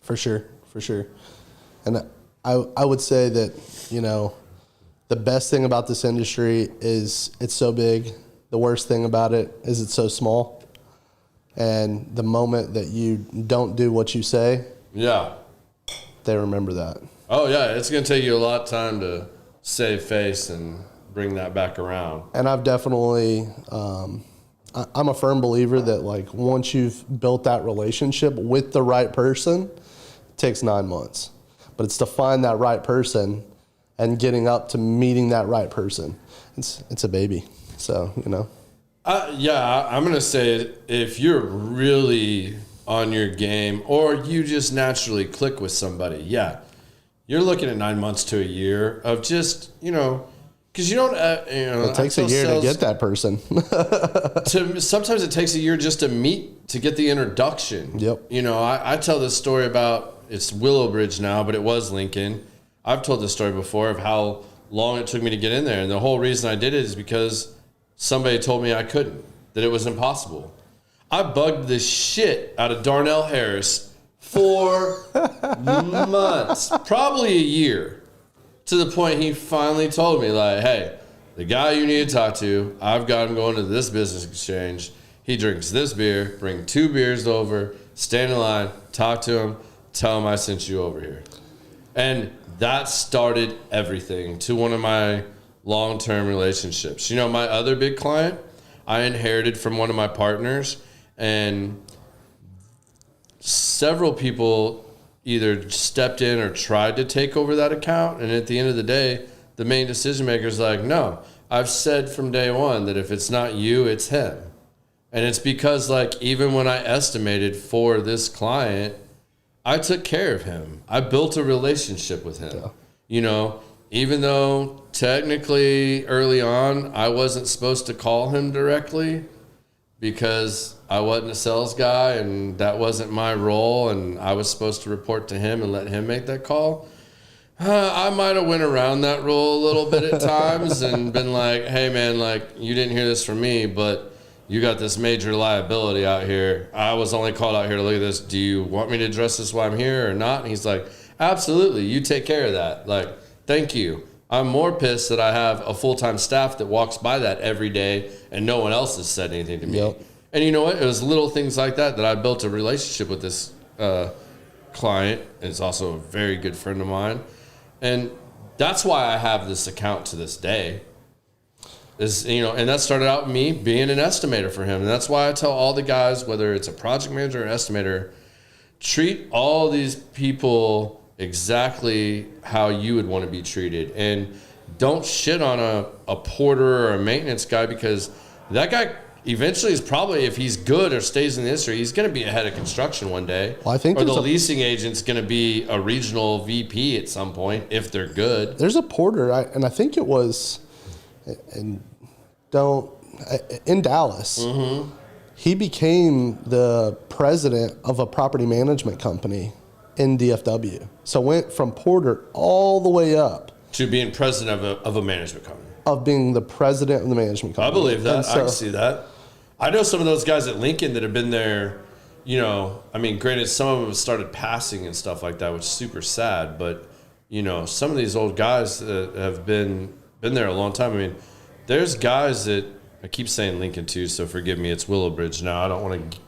For sure. And I would say that, you know, the best thing about this industry is it's so big. The worst thing about it is it's so small. And the moment that you don't do what you say, they remember that. Oh, yeah. It's going to take you a lot of time to save face and bring that back around. And I've definitely, I'm a firm believer that, like, once you've built that relationship with the right person, it takes 9 months. But it's to find that right person and getting up to meeting that right person. It's a baby. So, you know. I'm going to say if you're really on your game or you just naturally click with somebody, you're looking at 9 months to a year of just, you know, because you don't, it takes a year to get that person. Sometimes it takes a year just to meet, to get the introduction. Yep. You know, I tell this story about, it's Willowbridge now, but it was Lincoln. I've told this story before of how long it took me to get in there. And the whole reason I did it is because somebody told me I couldn't, that it was impossible. I bugged the shit out of Darnell Harris for months, probably a year, to the point he finally told me, like, hey, the guy you need to talk to, I've got him going to this business exchange. He drinks this beer, bring 2 beers over, stand in line, talk to him, tell him I sent you over here. And that started everything to one of my long-term relationships. You know, my other big client, I inherited from one of my partners, and several people either stepped in or tried to take over that account. And at the end of the day, the main decision maker is like, no, I've said from day one that if it's not you, it's him. And it's because, like, even when I estimated for this client, I took care of him. I built a relationship with him. Yeah. You know, even though technically early on I wasn't supposed to call him directly because I wasn't a sales guy and that wasn't my role and I was supposed to report to him and let him make that call. I might have went around that rule a little bit at times and been like, hey man, like, you didn't hear this from me, but you got this major liability out here. I was only called out here to look at this. Do you want me to address this while I'm here or not? And he's like, absolutely. You take care of that. Like, thank you. I'm more pissed that I have a full-time staff that walks by that every day and no one else has said anything to me. Yep. And you know what? It was little things like that I built a relationship with this client. It's also a very good friend of mine. And that's why I have this account to this day. Is, you know, and that started out with me being an estimator for him. And that's why I tell all the guys, whether it's a project manager or an estimator, treat all these people exactly how you would want to be treated. And don't shit on a porter or a maintenance guy, because that guy eventually is probably, if he's good or stays in the industry, he's going to be a head of construction one day. Well, I think or the leasing agent's going to be a regional VP at some point if they're good. There's a porter, and I think it was in Dallas. Mm-hmm. He became the president of a property management company in DFW. So went from porter all the way up to being president of a management company. Of being the president of the management company. I believe that. So, I can see that. I know some of those guys at Lincoln that have been there, you know, I mean, granted, some of them have started passing and stuff like that, which is super sad. But, you know, some of these old guys that have been there a long time. I mean, there's guys that, I keep saying Lincoln too, so forgive me, it's Willowbridge now. I don't want to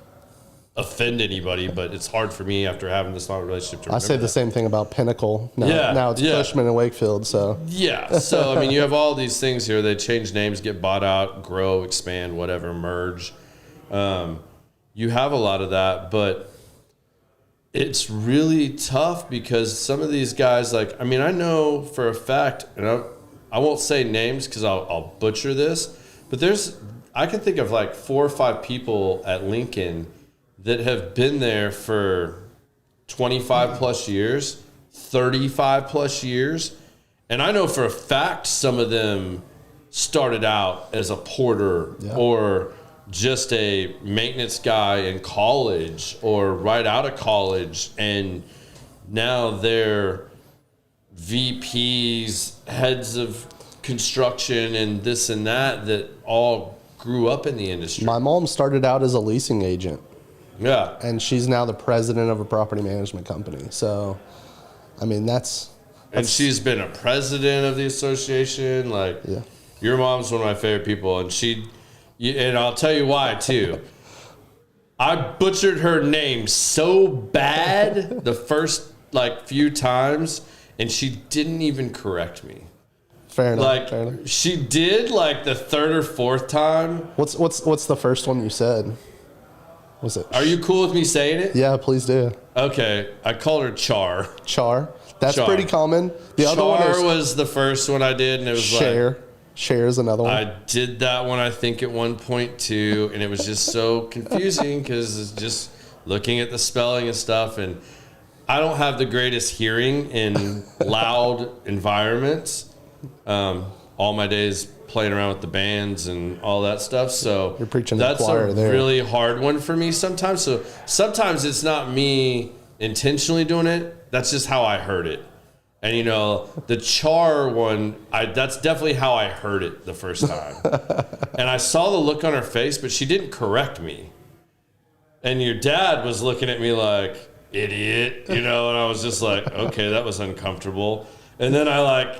offend anybody, but it's hard for me after having this long relationship to remember. I say the same thing about Pinnacle. Now it's Cushman and Wakefield. So so I mean, you have all these things here. They change names, get bought out, grow, expand, whatever, merge. You have a lot of that, but it's really tough because some of these guys, like, I mean, I know for a fact, and I won't say names because I'll butcher this, but I can think of like 4 or 5 people at Lincoln that have been there for 25 plus years, 35 plus years. And I know for a fact some of them started out as a porter or just a maintenance guy in college or right out of college, and now they're VPs, heads of construction, and this and that all grew up in the industry. My mom started out as a leasing agent. Yeah. And she's now the president of a property management company. So, I mean, that's and she's been a president of the association. Like, yeah. Your mom's one of my favorite people, and I'll tell you why too. I butchered her name so bad the first few times, and she didn't even correct me. Fair enough. She did the third or fourth time. What's the first one you said? Was it? Are you cool with me saying it? Yeah, please do. Okay, I called her Char. Char. That's Char. pretty common. The other one was the first one I did, and it was Share. Share is another one. I did that one, I think, at one point too, and it was just so confusing because it's just looking at the spelling and stuff, and I don't have the greatest hearing in loud environments. All my days playing around with the bands and all that stuff, so you're preaching that's the choir a there. really hard one for me sometimes. So sometimes it's not me intentionally doing it, that's just how I heard it. And the Char one, that's definitely how I heard it the first time. And I saw the look on her face, but she didn't correct me. And your dad was looking at me like, idiot, and I was just like, okay, that was uncomfortable. And then I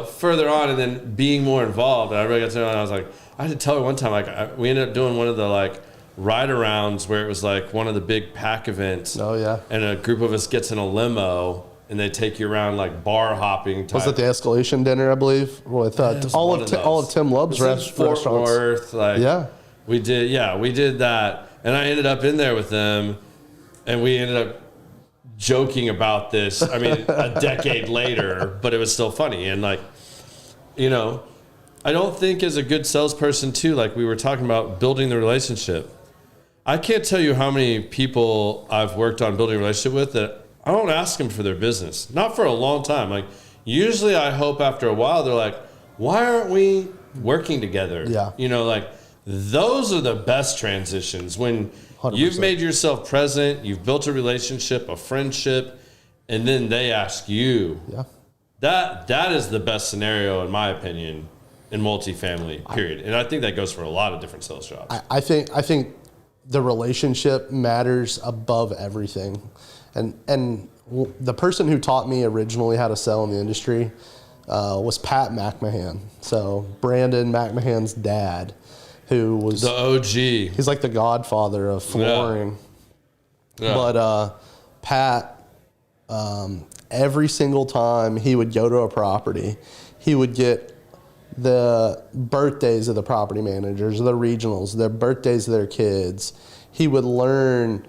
further on, and then being more involved, and I really got to know, and I was like, I had to tell her one time, we ended up doing one of the ride-arounds where it was one of the big pack events. Oh, yeah. And a group of us gets in a limo, and they take you around bar hopping type. Was it the escalation dinner, I believe, with all of Tim Love's restaurants? Fort Worth, yeah. We did that, and I ended up in there with them, and we ended up joking about this. I mean, a decade later, but it was still funny, and I don't think as a good salesperson too, we were talking about building the relationship. I can't tell you how many people I've worked on building a relationship with that I don't ask them for their business. Not for a long time. Usually I hope after a while they're like, why aren't we working together? Yeah. Those are the best transitions when 100%. You've made yourself present, you've built a relationship, a friendship, and then they ask you. Yeah. That is the best scenario, in my opinion, in multifamily, period. And I think that goes for a lot of different sales jobs. I think the relationship matters above everything. And the person who taught me originally how to sell in the industry was Pat McMahon. So Brandon McMahon's dad, who was the OG. He's like the godfather of flooring. Yeah. But Pat, every single time he would go to a property, he would get the birthdays of the property managers, the regionals, the birthdays of their kids. He would learn,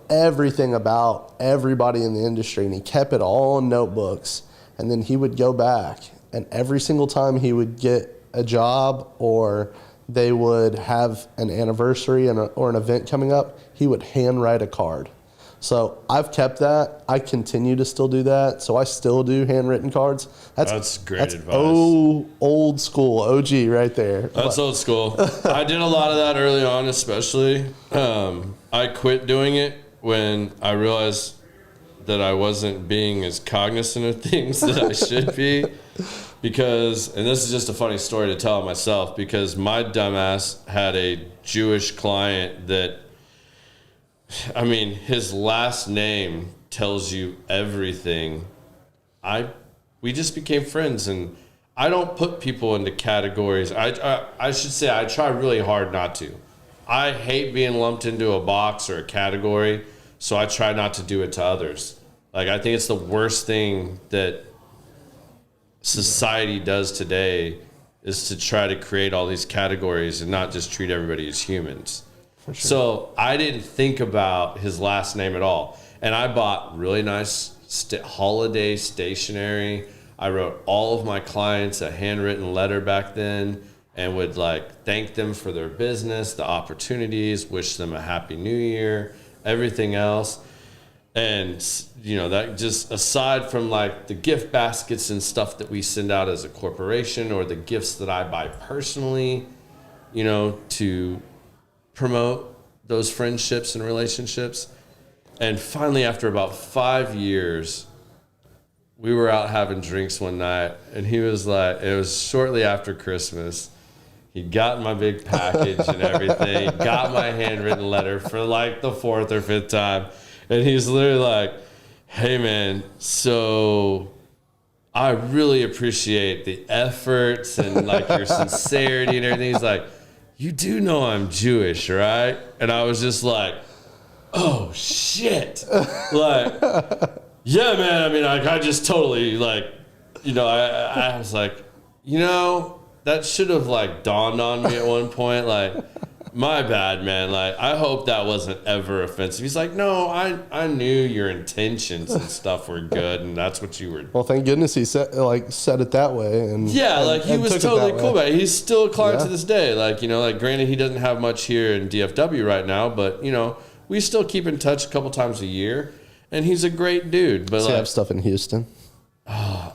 everything about everybody in the industry, and he kept it all in notebooks. And then he would go back, and every single time he would get a job or they would have an anniversary or an event coming up, he would handwrite a card. So I've kept that. I continue to still do that. So I still do handwritten cards. That's great advice. Old school, OG right there. That's old school. I did a lot of that early on, especially. I quit doing it when I realized that I wasn't being as cognizant of things that I should be. Because, and this is just a funny story to tell myself, because my dumbass had a Jewish client that, his last name tells you everything. We just became friends, and I don't put people into categories. I should say I try really hard not to. I hate being lumped into a box or a category, so I try not to do it to others. I think it's the worst thing that society does today is to try to create all these categories and not just treat everybody as humans. For sure. So I didn't think about his last name at all. And I bought really nice holiday stationery. I wrote all of my clients a handwritten letter back then and would thank them for their business, the opportunities, wish them a happy new year, everything else. And, that just aside from the gift baskets and stuff that we send out as a corporation or the gifts that I buy personally, to promote those friendships and relationships. And finally, after about 5 years, we were out having drinks one night, and he was like, it was shortly after Christmas. He'd gotten my big package and everything, got my handwritten letter for like the 4th or 5th time. And he's literally like, hey man, so I really appreciate the efforts and like your sincerity and everything. He's like, you do know I'm Jewish, right? And I was just like, oh shit. Like, yeah, man. I mean, I just totally like, I was like, that should have like dawned on me at one point. Like, my bad, man. Like, I hope that wasn't ever offensive. He's like, no, I knew your intentions and stuff were good, and that's what you were. Well, thank goodness he said it that way, and yeah, like he was totally cool about it. He's still a client Yeah. to this day. Like, like granted, he doesn't have much here in DFW right now, but we still keep in touch a couple times a year, and he's a great dude. But does he like, have stuff in Houston? I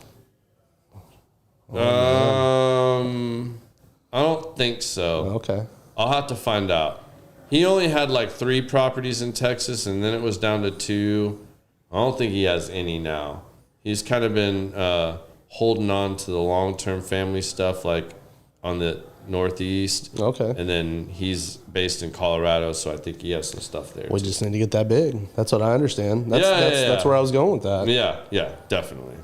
don't think so. Okay. I'll have to find out. He only had like 3 properties in Texas, and then it was down to 2. I don't think he has any now. He's kind of been holding on to the long-term family stuff, like on the Northeast. Okay. And then he's based in Colorado, so I think he has some stuff there. We too. just need to get that big. That's what I understand. That's where I was going with that. Yeah, definitely.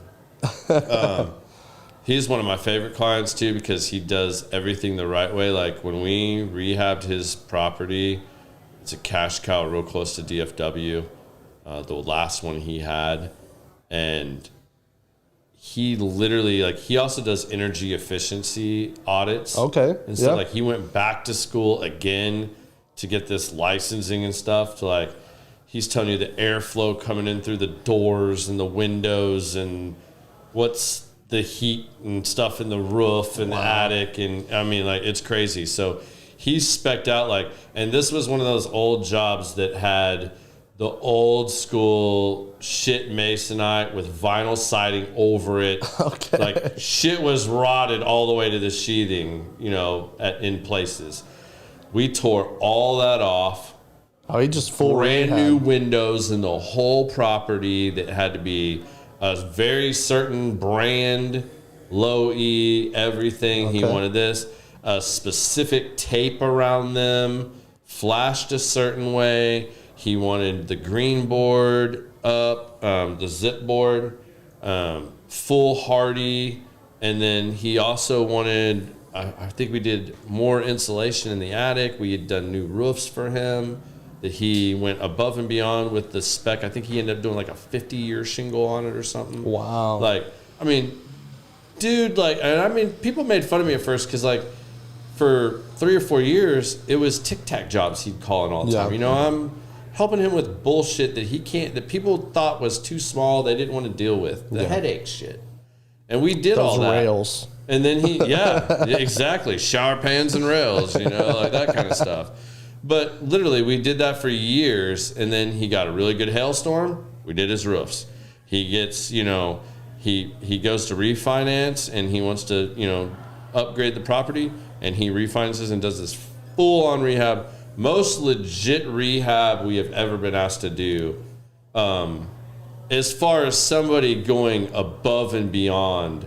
He's one of my favorite clients too because he does everything the right way. Like when we rehabbed his property, it's a cash cow real close to DFW, the last one he had. And he literally, like, he also does energy efficiency audits. Okay. And so, yeah. like, he went back to school again to get this licensing and stuff to, like, he's telling you the airflow coming in through the doors and the windows and what's the heat and stuff in the roof and the attic. And I mean, like, it's crazy. So he's spec'd out, like, and this was one of those old jobs that had the old school shit masonite with vinyl siding over it. Okay. Like, shit was rotted all the way to the sheathing, in places. We tore all that off. Oh, he just full brand rehab. new windows in the whole property that had to be a very certain brand, low E, everything. He Okay. wanted this. A specific tape around them, flashed a certain way. He wanted the green board up, the zip board, full hardy. And then he also wanted, I think we did more insulation in the attic. We had done new roofs for him. That he went above and beyond with the spec. I think he ended up doing like a 50-year shingle on it or something. Wow. Like, I mean, dude, like, and I mean, people made fun of me at first because, like, for 3 or 4 years, it was tic-tac jobs he'd call in all the time. I'm helping him with bullshit that people thought was too small, they didn't want to deal with. The headache shit. And we did all Those that. rails. And then yeah, exactly. Shower pans and rails, like that kind of stuff. But literally, we did that for years, and then he got a really good hailstorm. We did his roofs. He gets, he goes to refinance, and he wants to, upgrade the property, and he refinances and does this full-on rehab, most legit rehab we have ever been asked to do. As far as somebody going above and beyond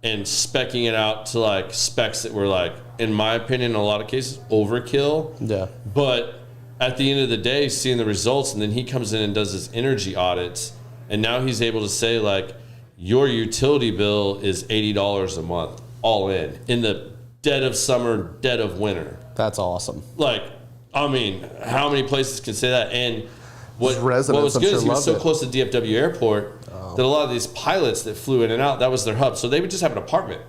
and speccing it out to like specs that were like, in my opinion, in a lot of cases, overkill. Yeah. But at the end of the day, seeing the results, and then he comes in and does his energy audits, and now he's able to say, like, your utility bill is $80 a month, all in the dead of summer, dead of winter. That's awesome. Like, I mean, how many places can say that? And what was residents, I'm good sure, is he was loved so it. close to DFW Airport that a lot of these pilots that flew in and out, that was their hub. So they would just have an apartment.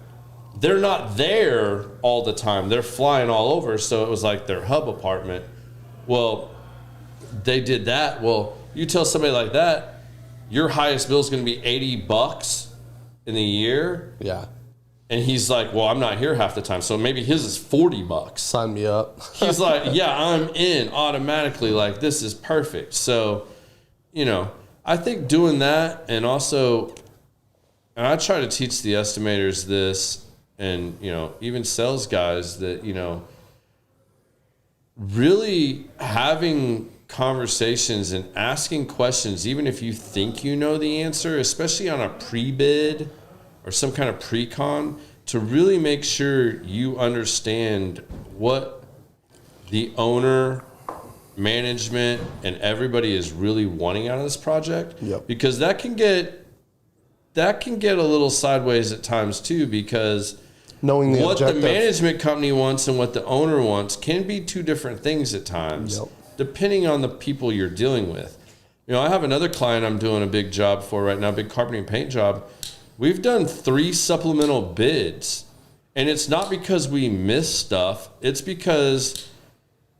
They're not there all the time. They're flying all over, so it was like their hub apartment. Well, they did that. Well, you tell somebody like that, your highest bill is going to be $80 in a year. Yeah. And he's like, well, I'm not here half the time, so maybe his is $40. Sign me up. He's like, yeah, I'm in automatically. Like, this is perfect. So, I think doing that, and also, and I try to teach the estimators this, and, even sales guys that, really having conversations and asking questions, even if you think you know the answer, especially on a pre-bid or some kind of pre-con, to really make sure you understand what the owner, management, and everybody is really wanting out of this project. Yep. Because that can get a little sideways at times too, because knowing the what objective. the management company wants and what the owner wants can be two different things at times, Yep. depending on the people you're dealing with. You know, I have another client I'm doing a big job for right now, big carpeting and paint job. We've done 3 supplemental bids, and it's not because we missed stuff. It's because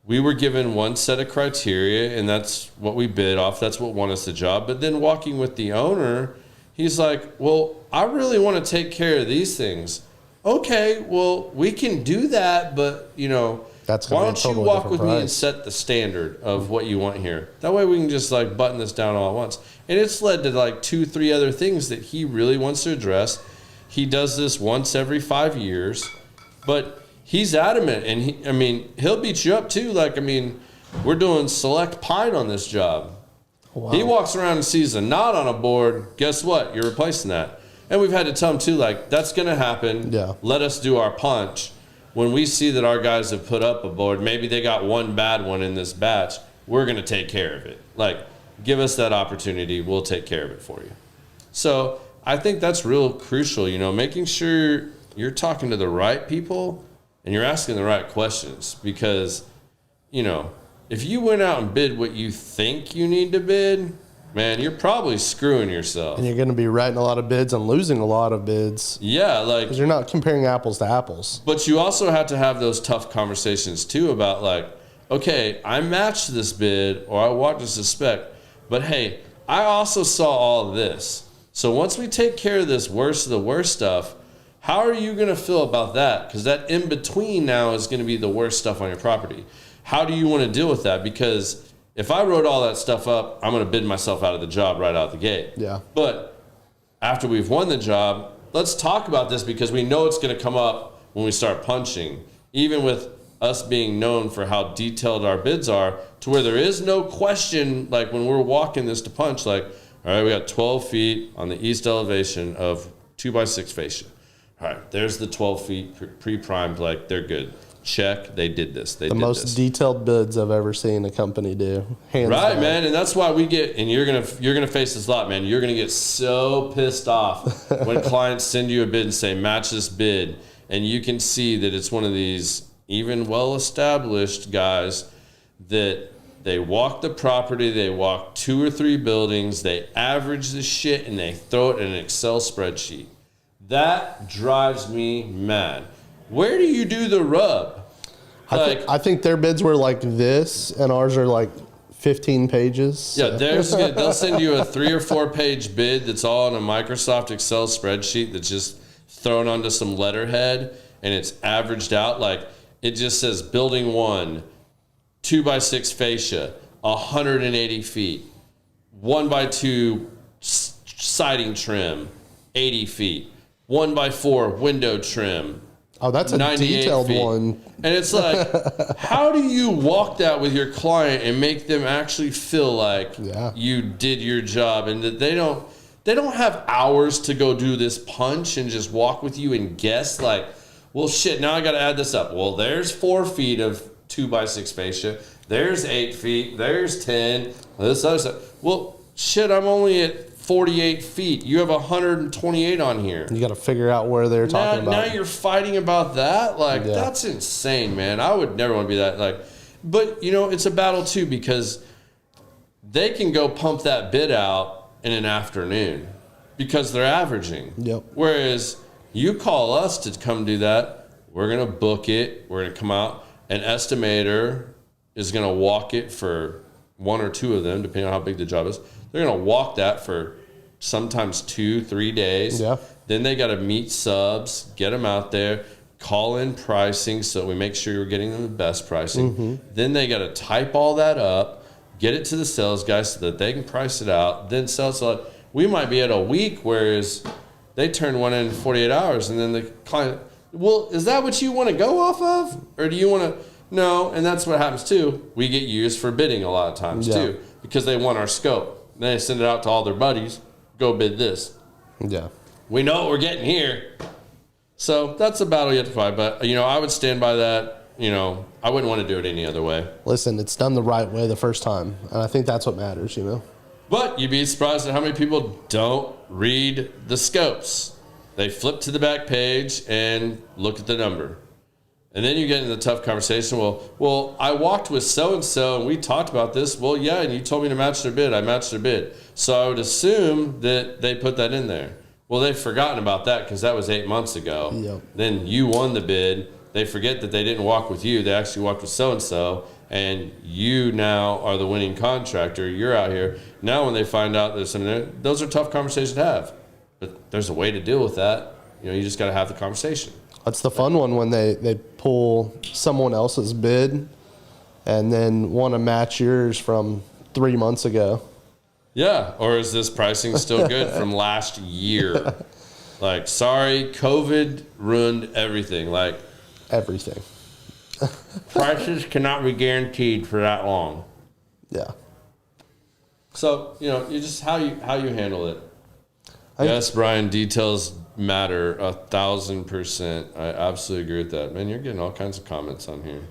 we were given one set of criteria, and that's what we bid off. That's what won us the job. But then walking with the owner, he's like, well, I really want to take care of these things. Okay, well, we can do that, but, you know, That's why gonna be a don't you totally walk different with me and price. set the standard of what you want here? That way we can just like button this down all at once. And it's led to like 2-3 other things that he really wants to address. He does this once every 5 years, but he's adamant, and he'll beat you up too. Like, we're doing select pine on this job. Wow. He walks around and sees a knot on a board. Guess what? You're replacing that. And we've had to tell him too, like, that's going to happen. Yeah. Let us do our punch. When we see that our guys have put up a board, maybe they got one bad one in this batch, we're going to take care of it. Like, give us that opportunity. We'll take care of it for you. So I think that's real crucial, you know, making sure you're talking to the right people and you're asking the right questions, because, you know, if you went out and bid what you think you need to bid, man, you're probably screwing yourself. And you're going to be writing a lot of bids and losing a lot of bids. Yeah, like, Because you're not comparing apples to apples. but you also have to have those tough conversations too about like, okay, I matched this bid or I walked this spec, but hey, I also saw all of this. So once we take care of this worst of the worst stuff, how are you going to feel about that? Because that in between now is going to be the worst stuff on your property. How do you want to deal with that? Because if I wrote all that stuff up, I'm going to bid myself out of the job right out the gate. Yeah. But after we've won the job, let's talk about this, because we know it's going to come up when we start punching. Even with us being known for how detailed our bids are, to where there is no question, like when we're walking this to punch, like, all right, we got 12 feet on the east elevation of 2x6 fascia. All right, there's the 12 feet pre-primed, like they're good. Check, they did this. They The did most this. detailed bids I've ever seen a company do. Hands Right, down. man, and that's why we get, and you're gonna face this a lot, man. You're gonna get so pissed off when clients send you a bid and say match this bid, and you can see that it's one of these even well-established guys that they walk the property, they walk 2 or 3 buildings, they average the shit, and they throw it in an Excel spreadsheet. That drives me mad. Where do you do the rub? I think their bids were like this, and ours are like 15 pages. Yeah, they'll send you a 3 or 4 page bid that's all in a Microsoft Excel spreadsheet that's just thrown onto some letterhead, and it's averaged out. Like, it just says building 1, 2x6 fascia, 180 feet, 1x2 siding trim, 80 feet, 1x4 window trim. Oh, that's a 98 detailed feet. one. And it's like, how do you walk that with your client and make them actually feel like you did your job, and that they don't have hours to go do this punch and just walk with you and guess like, well, shit, now I got to add this up. Well, there's 4 feet of 2x6 fascia. There's 8 feet. There's 10. This other stuff. Well, shit, I'm only at 48 feet. You have 128 on here. You got to figure out where they're talking about. Now you're fighting about that? Like, that's insane, man. I would never want to be that. Like, but, you know, it's a battle, too, because they can go pump that bid out in an afternoon because they're averaging. Yep. Whereas you call us to come do that, we're going to book it. We're going to come out. An estimator is going to walk it for 1 or 2 of them, depending on how big the job is. They're going to walk that for sometimes 2-3 days. Yeah. Then they got to meet subs, get them out there, call in pricing so we make sure we're getting them the best pricing. Mm-hmm. Then they got to type all that up, get it to the sales guys so that they can price it out, then sell it. So we might be at a week, whereas they turn one in 48 hours, and then the client, well, is that what you want to go off of? Or do you want to, No, and that's what happens too. We get used for bidding a lot of times too, because they want our scope. Then they send it out to all their buddies. Go bid this. Yeah. We know what we're getting here. So that's a battle you have to fight. But, I would stand by that. I wouldn't want to do it any other way. Listen, it's done the right way the first time. And I think that's what matters, But you'd be surprised at how many people don't read the scopes. They flip to the back page and look at the number. And then you get into the tough conversation. Well, I walked with so-and-so and we talked about this. Well, yeah, and you told me to match their bid. I matched their bid. So I would assume that they put that in there. Well, they've forgotten about that because that was 8 months ago. Yep. Then you won the bid. They forget that they didn't walk with you. They actually walked with so-and-so. And you now are the winning contractor. You're out here. Now when they find out there's something there, those are tough conversations to have. But there's a way to deal with that. You just got to have the conversation. That's the fun one when they pull someone else's bid and then want to match yours from 3 months ago. Yeah, or is this pricing still good from last year? Like, sorry, COVID ruined everything. Like, everything. Prices cannot be guaranteed for that long. Yeah. So, you just how you handle it. Yes, Brian, details matter 1,000%. I absolutely agree with that. Man, you're getting all kinds of comments on here.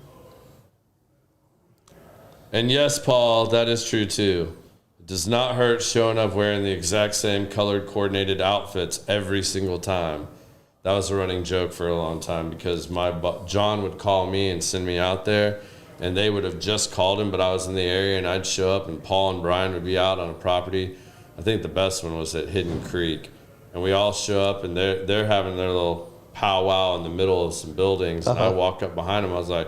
And yes, Paul, that is true too. It does not hurt showing up wearing the exact same colored coordinated outfits every single time. That was a running joke for a long time because John would call me and send me out there, and they would have just called him, but I was in the area, and I'd show up, and Paul and Brian would be out on a property. I think the best one was at Hidden Creek, and we all show up, and they're having their little powwow in the middle of some buildings, and I walk up behind them. I was like,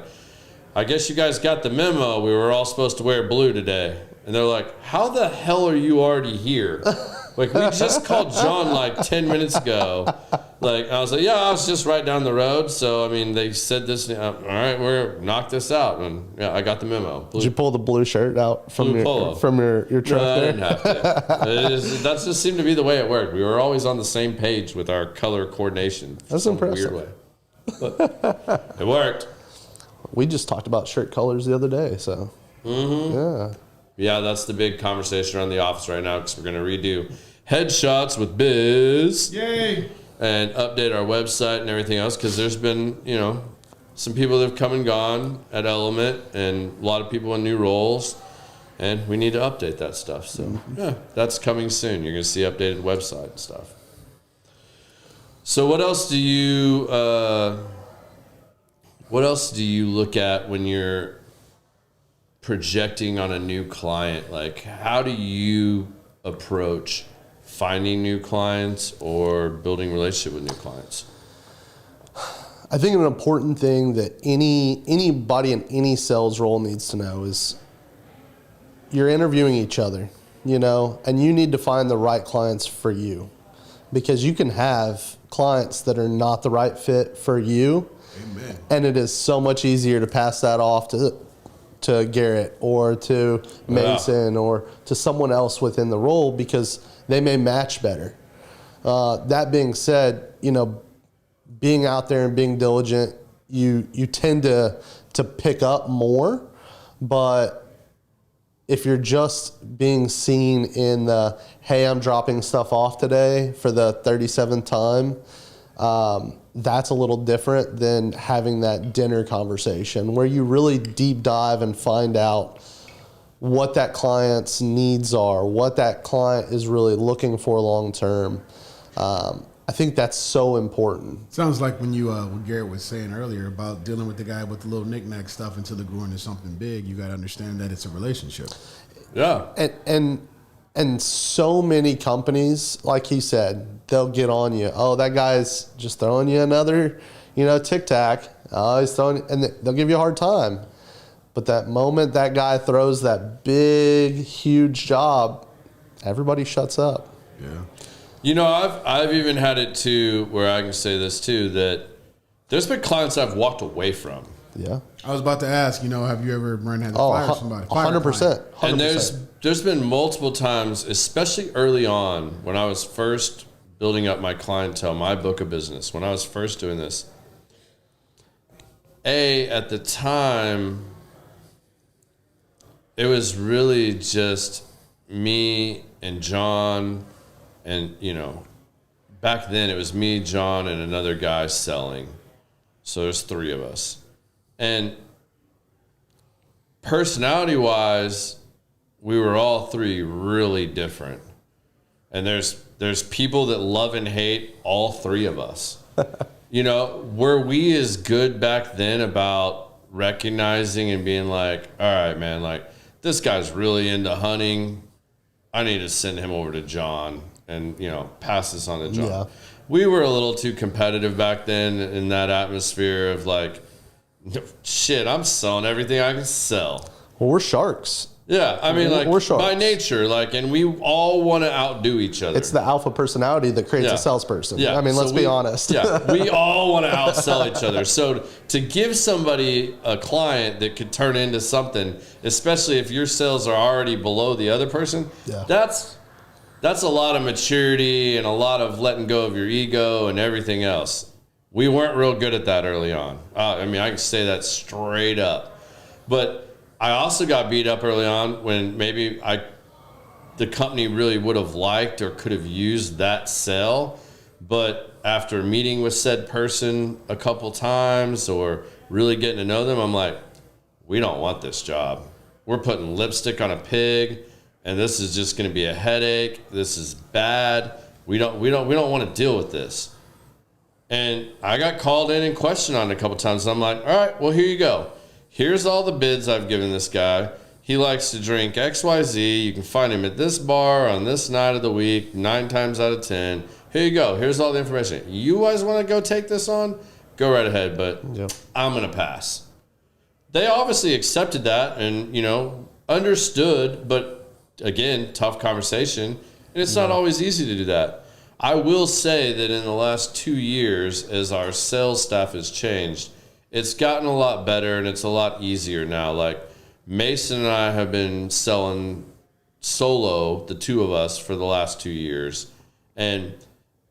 I guess you guys got the memo. We were all supposed to wear blue today. And they're like, how the hell are you already here? Like, we just called John like 10 minutes ago. Like, I was like, yeah, I was just right down the road. So, they said this. All right, we're knock this out. And yeah, I got the memo. Did you pull the blue shirt out from your truck no, there? I didn't have to. That just seemed to be the way it worked. We were always on the same page with our color coordination. That's impressive. Weird way. But it worked. We just talked about shirt colors the other day, so. Mm-hmm. Yeah, that's the big conversation around the office right now because we're going to redo headshots with Biz. Yay! And update our website and everything else because there's been, some people that have come and gone at Element and a lot of people in new roles. And we need to update that stuff. So, yeah, that's coming soon. You're going to see updated website and stuff. So what else do you look at when you're projecting on a new client? Like, how do you approach finding new clients or building relationship with new clients? I think an important thing that anybody in any sales role needs to know is you're interviewing each other, and you need to find the right clients for you, because you can have clients that are not the right fit for you. Amen. And it is so much easier to pass that off to Garrett or to Mason or to someone else within the role because they may match better. That being said, being out there and being diligent, you tend to pick up more. But if you're just being seen in the, hey, I'm dropping stuff off today for the 37th time, that's a little different than having that dinner conversation where you really deep dive and find out what that client's needs are, what that client is really looking for long term. I think that's so important. Sounds like when what Garrett was saying earlier about dealing with the guy with the little knick-knack stuff until they grow into something big, you got to understand that it's a relationship. Yeah. And so many companies, like he said, they'll get on you. Oh, that guy's just throwing you another, tic tac. Oh, he's throwing, and they'll give you a hard time. But that moment that guy throws that big, huge job, everybody shuts up. Yeah. I've even had it too, where I can say this too, that there's been clients I've walked away from. Yeah. I was about to ask, have you ever had to fire somebody? 100%. And there's been multiple times, especially early on when I was first building up my clientele, my book of business, when I was first doing this, at the time, it was really just me and John, and, you know, back then it was me, John, and another guy selling. So there's 3 of us. And personality-wise, we were all 3 really different. And there's people that love and hate all 3 of us. You know, were we as good back then about recognizing and being like, all right, man, like, this guy's really into hunting. I need to send him over to John and, you know, pass this on to John. Yeah. We were a little too competitive back then in that atmosphere of like, shit, I'm selling everything I can sell. Well, we're sharks. Yeah, I mean, like, We're sharks. by nature, like, and we all want to outdo each other. It's the alpha personality that creates Yeah. a salesperson. Yeah. I mean, So let's be honest. Yeah, we all want to outsell each other. So to give somebody a client that could turn into something, especially if your sales are already below the other person, Yeah. that's a lot of maturity and a lot of letting go of your ego and everything else. We weren't real good at that early on. I mean, I can say that straight up. But I also got beat up early on when maybe the company really would have liked or could have used that sale. But after meeting with said person a couple times or really getting to know them, I'm like, we don't want this job. We're putting lipstick on a pig, and this is just going to be a headache. This is bad. We don't want to deal with this. And I got called in and questioned on it a couple times. And I'm like, all right, well, here you go. Here's all the bids I've given this guy. He likes to drink XYZ. You can find him at this bar on this night of the week, 9 times out of 10. Here you go. Here's all the information. You guys want to go take this on? Go right ahead, but Yep. I'm going to pass. They obviously accepted that and, you know, understood, but again, tough conversation. And it's not always easy to do that. I will say that in the last 2 years, as our sales staff has changed, it's gotten a lot better and it's a lot easier now. Like, Mason and I have been selling solo, the 2 of us, for the last 2 years. And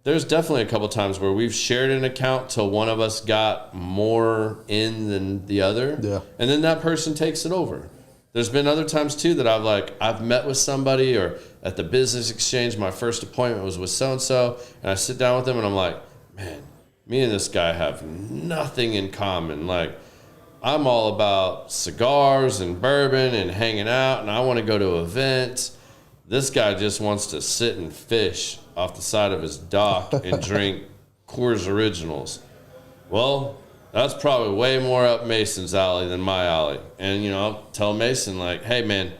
there's definitely a couple times where we've shared an account till one of us got more in than the other. Yeah. And then that person takes it over. There's been other times too that I've met with somebody, or at the business exchange, my first appointment was with so-and-so, and I sit down with them and I'm like, man, me and this guy have nothing in common. Like, I'm all about cigars and bourbon and hanging out, and I want to go to events. This guy just wants to sit and fish off the side of his dock and drink Coors Originals. Well, that's probably way more up Mason's alley than my alley. And, you know, I'll tell Mason, like, hey, man,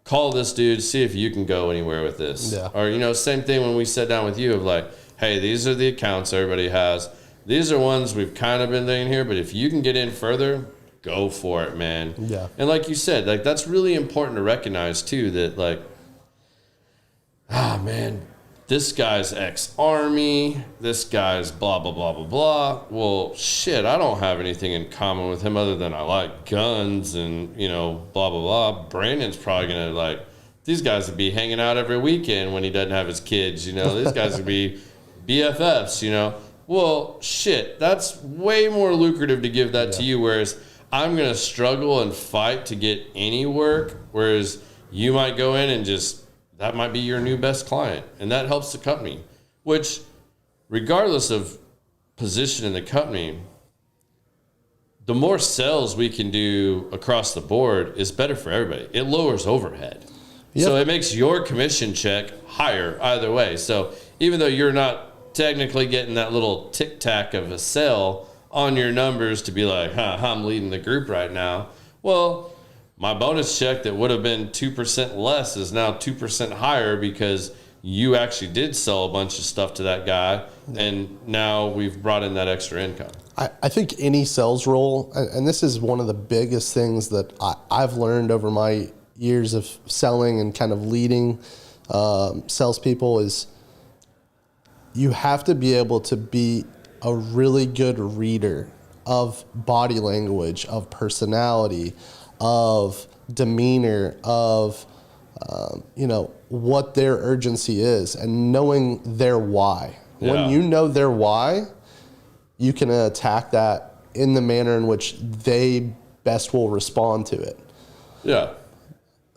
call this dude, see if you can go anywhere with this. Yeah. Or, you know, same thing when we sat down with you of like, hey, these are the accounts everybody has. These are ones we've kind of been thinking here, but if you can get in further, go for it, man. Yeah. And like you said, like, that's really important to recognize too, that like, man, this guy's ex-army, this guy's blah, blah, blah, blah, blah. Well, shit, I don't have anything in common with him other than I like guns and, you know, blah, blah, blah. Brandon's probably going to, like, these guys would be hanging out every weekend when he doesn't have his kids, you know. These guys would be BFFs, you know. Well, shit, that's way more lucrative to give that to you, whereas I'm going to struggle and fight to get any work, whereas you might go in and just, that might be your new best client, and that helps the company, which, regardless of position in the company, the more sales we can do across the board is better for everybody. It lowers overhead. Yep. So it makes your commission check higher either way. So even though you're not technically getting that little tic-tac of a sale on your numbers to be like, I'm leading the group right now. Well, my bonus check that would have been 2% less is now 2% higher because you actually did sell a bunch of stuff to that guy, and now we've brought in that extra income. I think any sales role, and this is one of the biggest things that I've learned over my years of selling and kind of leading salespeople, is you have to be able to be a really good reader of body language, of personality, of demeanor, of what their urgency is, and knowing their why. Yeah. When you know their why, you can attack that in the manner in which they best will respond to it. Yeah.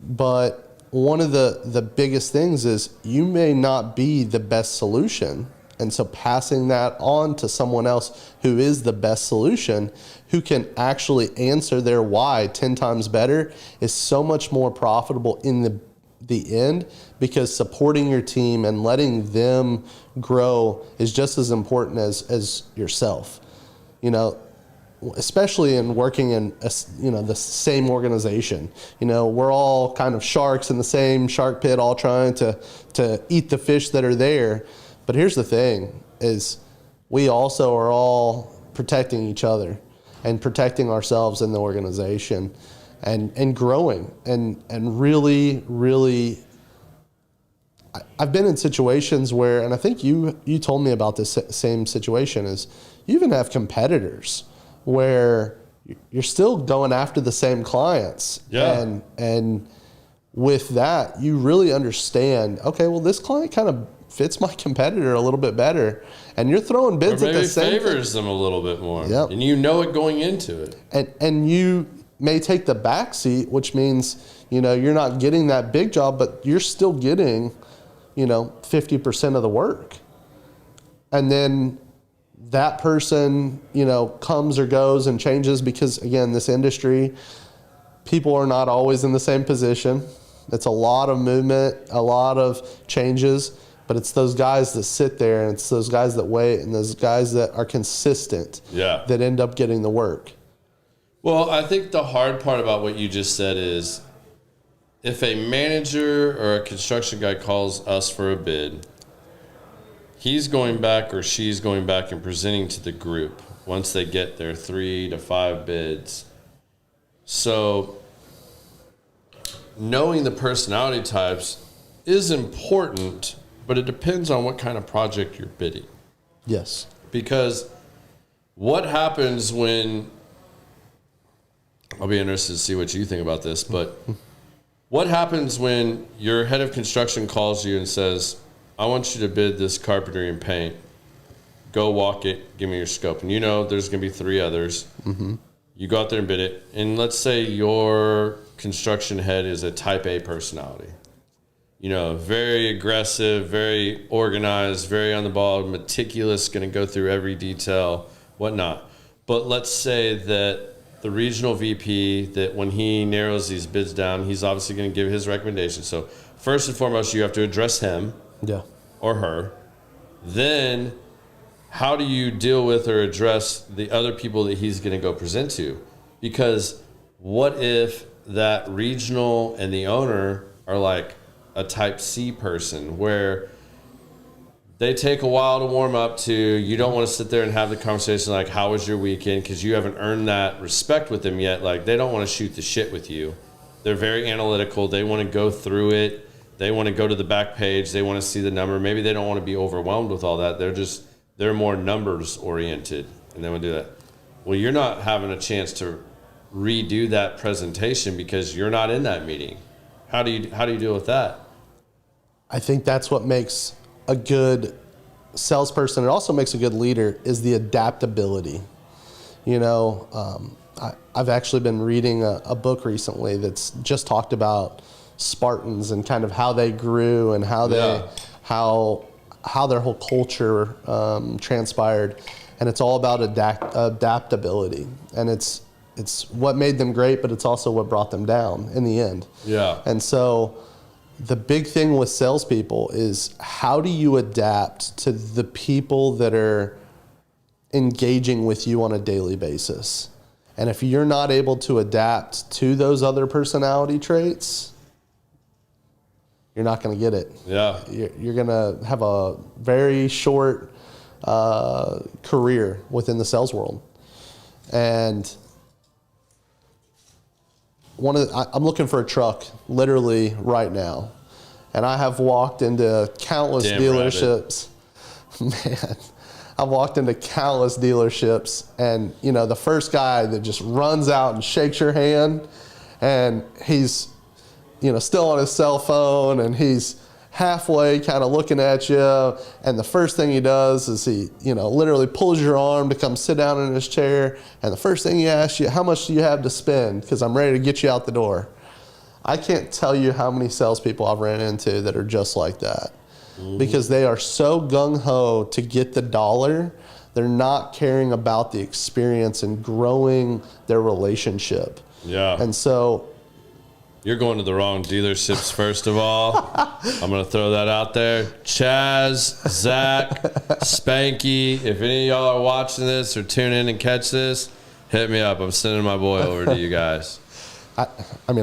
But one of the biggest things is you may not be the best solution. And so passing that on to someone else who is the best solution, who can actually answer their why 10 times better, is so much more profitable in the end, because supporting your team and letting them grow is just as important as yourself. You know, especially in working in the same organization. You know, we're all kind of sharks in the same shark pit, all trying to eat the fish that are there. But here's the thing, is we also are all protecting each other and protecting ourselves in the organization and growing and really, really. I've been in situations where, and I think you told me about this same situation, is you even have competitors where you're still going after the same clients. Yeah. And with that, you really understand, okay, well, this client kind of fits my competitor a little bit better, and you're throwing bids or at the same favors them a little bit more. Yep. And you know it going into it. And you may take the back seat, which means, you know, you're not getting that big job, but you're still getting, you know, 50% of the work. And then that person, you know, comes or goes and changes, because again, this industry, people are not always in the same position. It's a lot of movement, a lot of changes, but it's those guys that sit there, and it's those guys that wait, and those guys that are consistent that end up getting the work. Well, I think the hard part about what you just said is, if a manager or a construction guy calls us for a bid, he's going back or she's going back and presenting to the group once they get their 3 to 5 bids. So knowing the personality types is important, but it depends on what kind of project you're bidding. Yes. Because what happens when, I'll be interested to see what you think about this, but what happens when your head of construction calls you and says, I want you to bid this carpentry and paint. Go walk it, give me your scope. And you know there's going to be 3 others. Mm-hmm. You go out there and bid it. And let's say your construction head is a type A personality. You know, very aggressive, very organized, very on the ball, meticulous, going to go through every detail, whatnot. But let's say that the regional VP, that when he narrows these bids down, he's obviously going to give his recommendation. So first and foremost, you have to address him or her. Then how do you deal with or address the other people that he's going to go present to? Because what if that regional and the owner are like a type C person, where they take a while to warm up to, you don't want to sit there and have the conversation like, how was your weekend? Because you haven't earned that respect with them yet. Like, they don't want to shoot the shit with you. They're very analytical. They want to go through it. They want to go to the back page. They want to see the number. Maybe they don't want to be overwhelmed with all that. They're more numbers oriented, and they want to do that. Well, you're not having a chance to redo that presentation because you're not in that meeting. How do you deal with that? I think that's what makes a good salesperson. It also makes a good leader, is the adaptability. You know, I've actually been reading a book recently that's just talked about Spartans and kind of how they grew and how their whole culture transpired, and it's all about adaptability. And it's what made them great, but it's also what brought them down in the end. Yeah. And so the big thing with salespeople is, how do you adapt to the people that are engaging with you on a daily basis? And if you're not able to adapt to those other personality traits, you're not going to get it. Yeah. You're going to have a very short career within the sales world. And I'm looking for a truck literally right now, and I have walked into countless dealerships. Man, I've walked into countless dealerships, and you know, the first guy that just runs out and shakes your hand, and he's, you know, still on his cell phone, and he's halfway kind of looking at you, and the first thing he does is he, literally pulls your arm to come sit down in his chair, and the first thing he asks you, how much do you have to spend? Because I'm ready to get you out the door. I can't tell you how many salespeople I've ran into that are just like that. Because they are so gung-ho to get the dollar, they're not caring about the experience and growing their relationship. Yeah. And so... You're going to the wrong dealerships, first of all. I'm going to throw that out there. Chaz, Zach, Spanky, if any of y'all are watching this or tune in and catch this, hit me up. I'm sending my boy over to you guys. I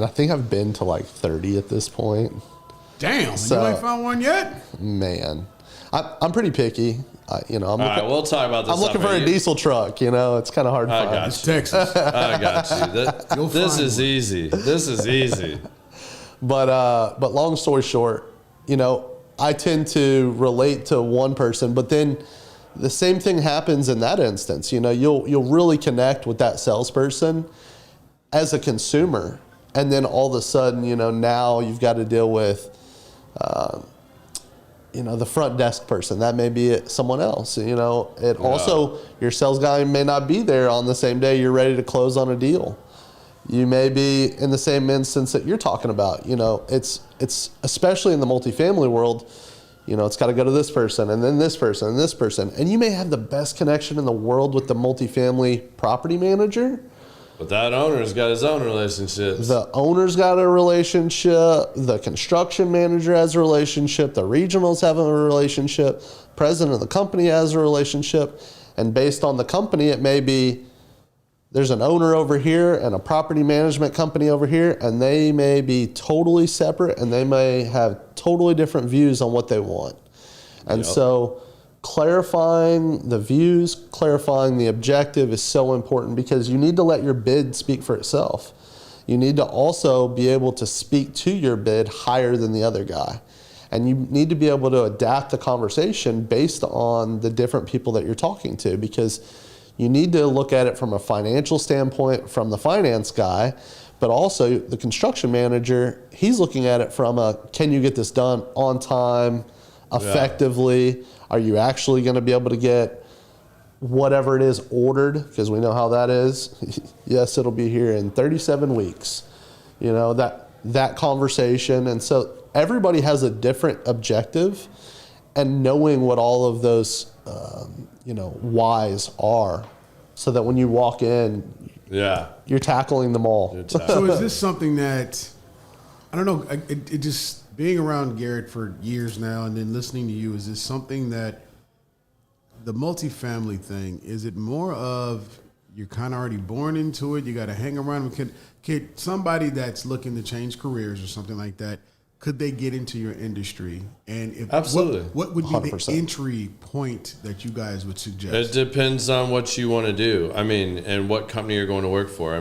think I've been to like 30 at this point. Damn, So, you ain't found one yet? Man, I'm pretty picky. All right, we'll talk about this. I'm looking for a diesel truck. It's kind of hard to I find. got It's Texas. I got you. This is one. easy. This is easy. But long story short, I tend to relate to one person, but then the same thing happens in that instance. You'll really connect with that salesperson as a consumer, and then all of a sudden, now you've got to deal with, the front desk person. That may be someone else. Also, your sales guy may not be there on the same day you're ready to close on a deal. You may be in the same instance that you're talking about. It's especially in the multifamily world, it's got to go to this person and then this person and this person. And you may have the best connection in the world with the multifamily property manager. But that owner's got his own relationships. The owner's got a relationship. The construction manager has a relationship. The regionals have a relationship. President of the company has a relationship. And based on the company, it may be there's an owner over here and a property management company over here, and they may be totally separate, and they may have totally different views on what they want. And so clarifying the views, clarifying the objective is so important, because you need to let your bid speak for itself. You need to also be able to speak to your bid higher than the other guy. And you need to be able to adapt the conversation based on the different people that you're talking to, because you need to look at it from a financial standpoint from the finance guy, but also the construction manager, he's looking at it from a, can you get this done on time, effectively? Are you actually going to be able to get whatever it is ordered? Because we know how that is. Yes, it'll be here in 37 weeks. That conversation. And so everybody has a different objective, and knowing what all of those, whys are, so that when you walk in, you're tackling them all. So is this something that, I don't know, it just, being around Garrett for years now and then listening to you, is this something that the multifamily thing, is it more of you're kind of already born into it, you got to hang around? Could somebody that's looking to change careers or something like that, could they get into your industry? And if Absolutely. What would be 100%. the entry point that you guys would suggest? It depends on what you want to do. And what company you're going to work for.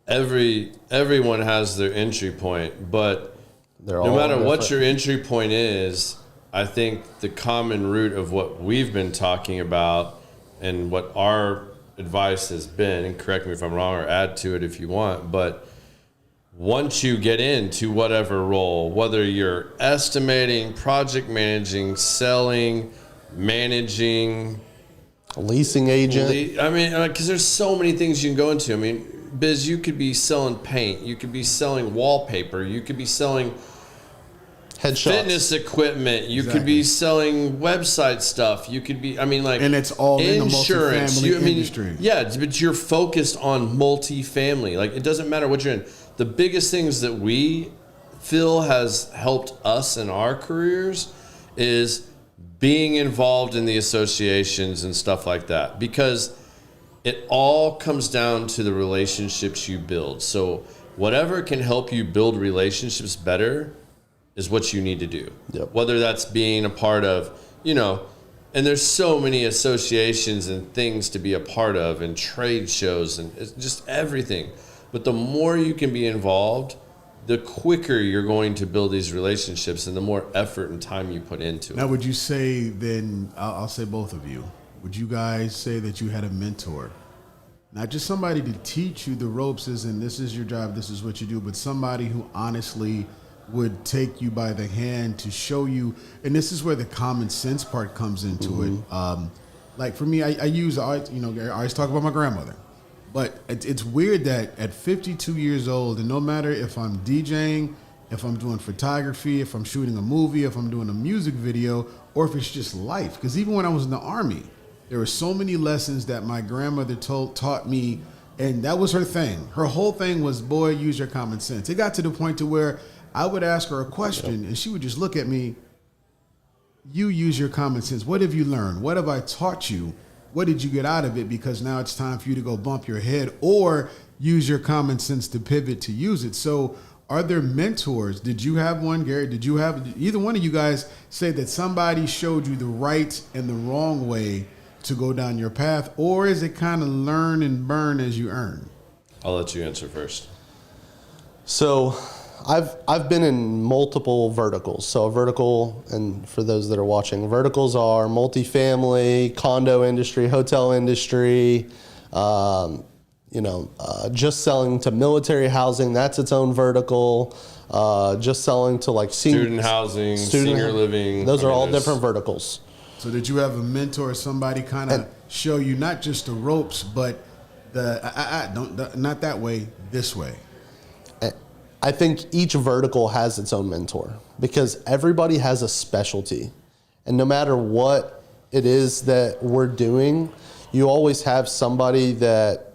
Everyone has their entry point, but no matter what your entry point is, I think the common root of what we've been talking about and what our advice has been, and correct me if I'm wrong or add to it if you want, but once you get into whatever role, whether you're estimating, project managing, selling, managing, Leasing agent. because there's so many things you can go into. Biz, you could be selling paint, you could be selling wallpaper, you could be selling Headshots. fitness equipment, you could be selling website stuff, you could be, and it's all insurance, in the multifamily industry. Yeah, but you're focused on multifamily. Like, it doesn't matter what you're in. The biggest things that we feel has helped us in our careers is being involved in the associations and stuff like that, because it all comes down to the relationships you build. So whatever can help you build relationships better is what you need to do. Yep. Whether that's being a part of, and there's so many associations and things to be a part of, and trade shows, and it's just everything. But the more you can be involved, the quicker you're going to build these relationships and the more effort and time you put into it. Now, would you say then, I'll say both of you, would you guys say that you had a mentor? Not just somebody to teach you the ropes and this is your job, this is what you do, but somebody who honestly would take you by the hand to show you, and this is where the common sense part comes into it. Like for me, I always talk about my grandmother, but it's weird that at 52 years old, and no matter if I'm DJing, if I'm doing photography, if I'm shooting a movie, if I'm doing a music video, or if it's just life, because even when I was in the Army, there were so many lessons that my grandmother taught me, and that was her thing. Her whole thing was, boy, use your common sense. It got to the point to where I would ask her a question, and she would just look at me, you use your common sense. What have you learned? What have I taught you? What did you get out of it? Because now it's time for you to go bump your head or use your common sense to pivot to use it. So are there mentors? Did you have one, Garrett? Did you have, either one of you guys say that somebody showed you the right and the wrong way to go down your path? Or is it kind of learn and burn as you earn? I'll let you answer first. So I've been in multiple verticals. So a vertical, and for those that are watching, verticals are multifamily, condo industry, hotel industry, just selling to military housing, that's its own vertical. Just selling to like student housing, senior living. Those are all different verticals. So did you have a mentor or somebody kind of show you not just the ropes, but not that way, this way? I think each vertical has its own mentor because everybody has a specialty. And no matter what it is that we're doing, you always have somebody that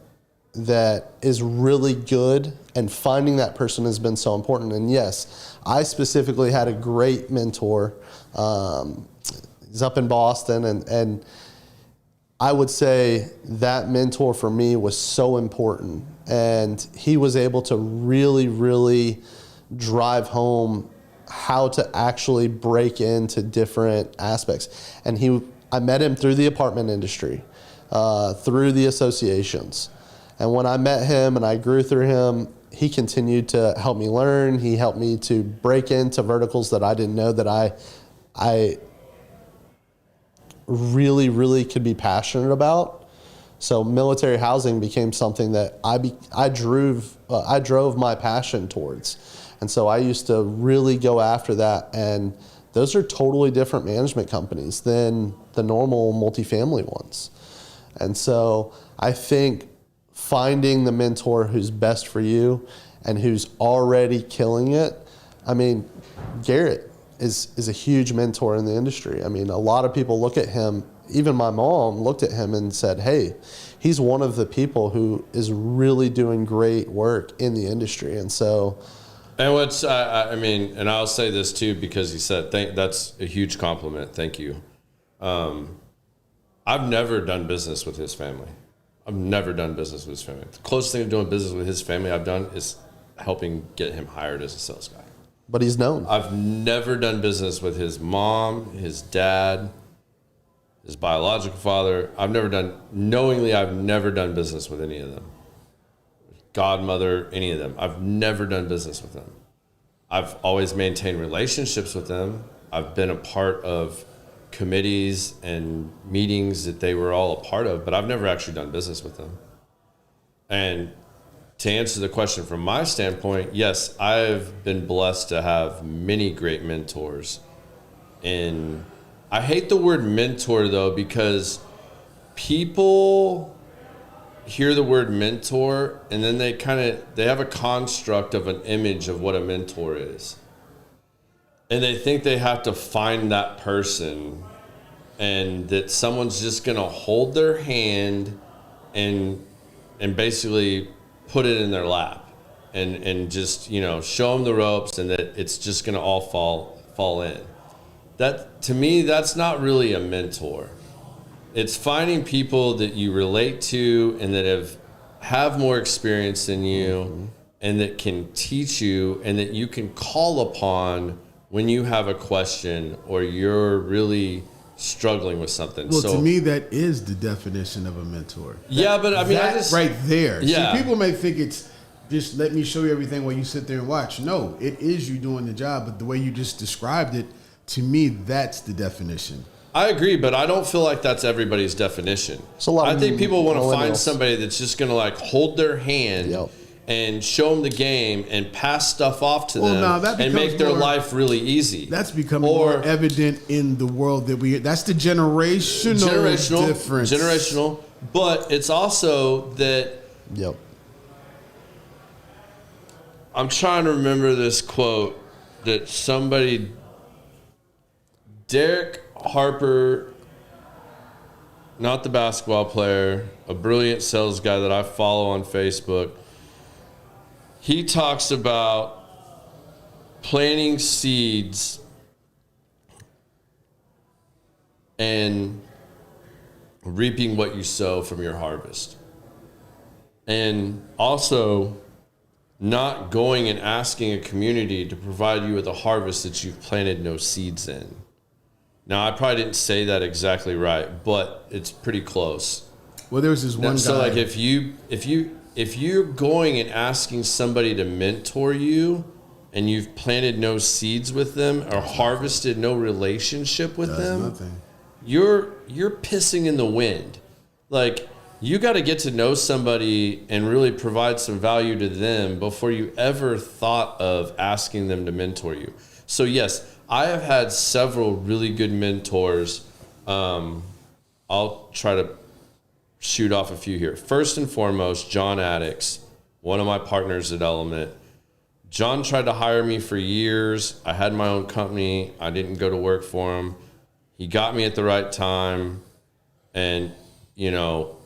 is really good, and finding that person has been so important. And yes, I specifically had a great mentor. He's up in Boston, and I would say that mentor for me was so important. And he was able to really, really drive home how to actually break into different aspects. And I met him through the apartment industry, through the associations. And when I met him and I grew through him, he continued to help me learn. He helped me to break into verticals that I didn't know that I really, really could be passionate about. So military housing became something that I drove my passion towards. And so I used to really go after that. And those are totally different management companies than the normal multifamily ones. And so I think finding the mentor who's best for you and who's already killing it. I mean, Garrett is a huge mentor in the industry. I mean, a lot of people look at him. Even my mom looked at him and said, hey, he's one of the people who is really doing great work in the industry. And so, and and I'll say this too, because he said, that's a huge compliment. Thank you. I've never done business with his family. I've never done business with his family. The closest thing to doing business with his family I've done is helping get him hired as a sales guy. But he's known. I've never done business with his mom, his dad, his biological father. I've never done business with any of them. Godmother, any of them. I've never done business with them. I've always maintained relationships with them. I've been a part of committees and meetings that they were all a part of, but I've never actually done business with them. And to answer the question from my standpoint, yes, I've been blessed to have many great mentors. And I hate the word mentor though, because people hear the word mentor and then they have a construct of an image of what a mentor is. And they think they have to find that person and that someone's just going to hold their hand and basically put it in their lap and just, show them the ropes and that it's just going to all fall in. That, to me, that's not really a mentor. It's finding people that you relate to and that have more experience than you and that can teach you and that you can call upon when you have a question or you're really struggling with something. Well, to me, that is the definition of a mentor. That's right there. Yeah. See, people may think it's just let me show you everything while you sit there and watch. No, it is you doing the job, but the way you just described it, to me, that's the definition. I agree, but I don't feel like that's everybody's definition. I think people want to find somebody that's just going to hold their hand and show them the game and pass stuff off to Well, them now that and make becomes their more- life really easy. That's becoming more evident in the world that we. That's the generational difference. Generational, but it's also that. Yep. I'm trying to remember this quote that somebody, Derek Harper, not the basketball player, a brilliant sales guy that I follow on Facebook. He talks about planting seeds and reaping what you sow from your harvest. And also not going and asking a community to provide you with a harvest that you've planted no seeds in. Now, I probably didn't say that exactly right, but it's pretty close. Well, there was this one guy. So, like, if you're going and asking somebody to mentor you, and you've planted no seeds with them or harvested no relationship with them, nothing. You're pissing in the wind. Like, you got to get to know somebody and really provide some value to them before you ever thought of asking them to mentor you. So yes, I have had several really good mentors. I'll try to shoot off a few here. First and foremost, John Addix, one of my partners at Element. John tried to hire me for years. I had my own company. I didn't go to work for him. He got me at the right time, and, you know,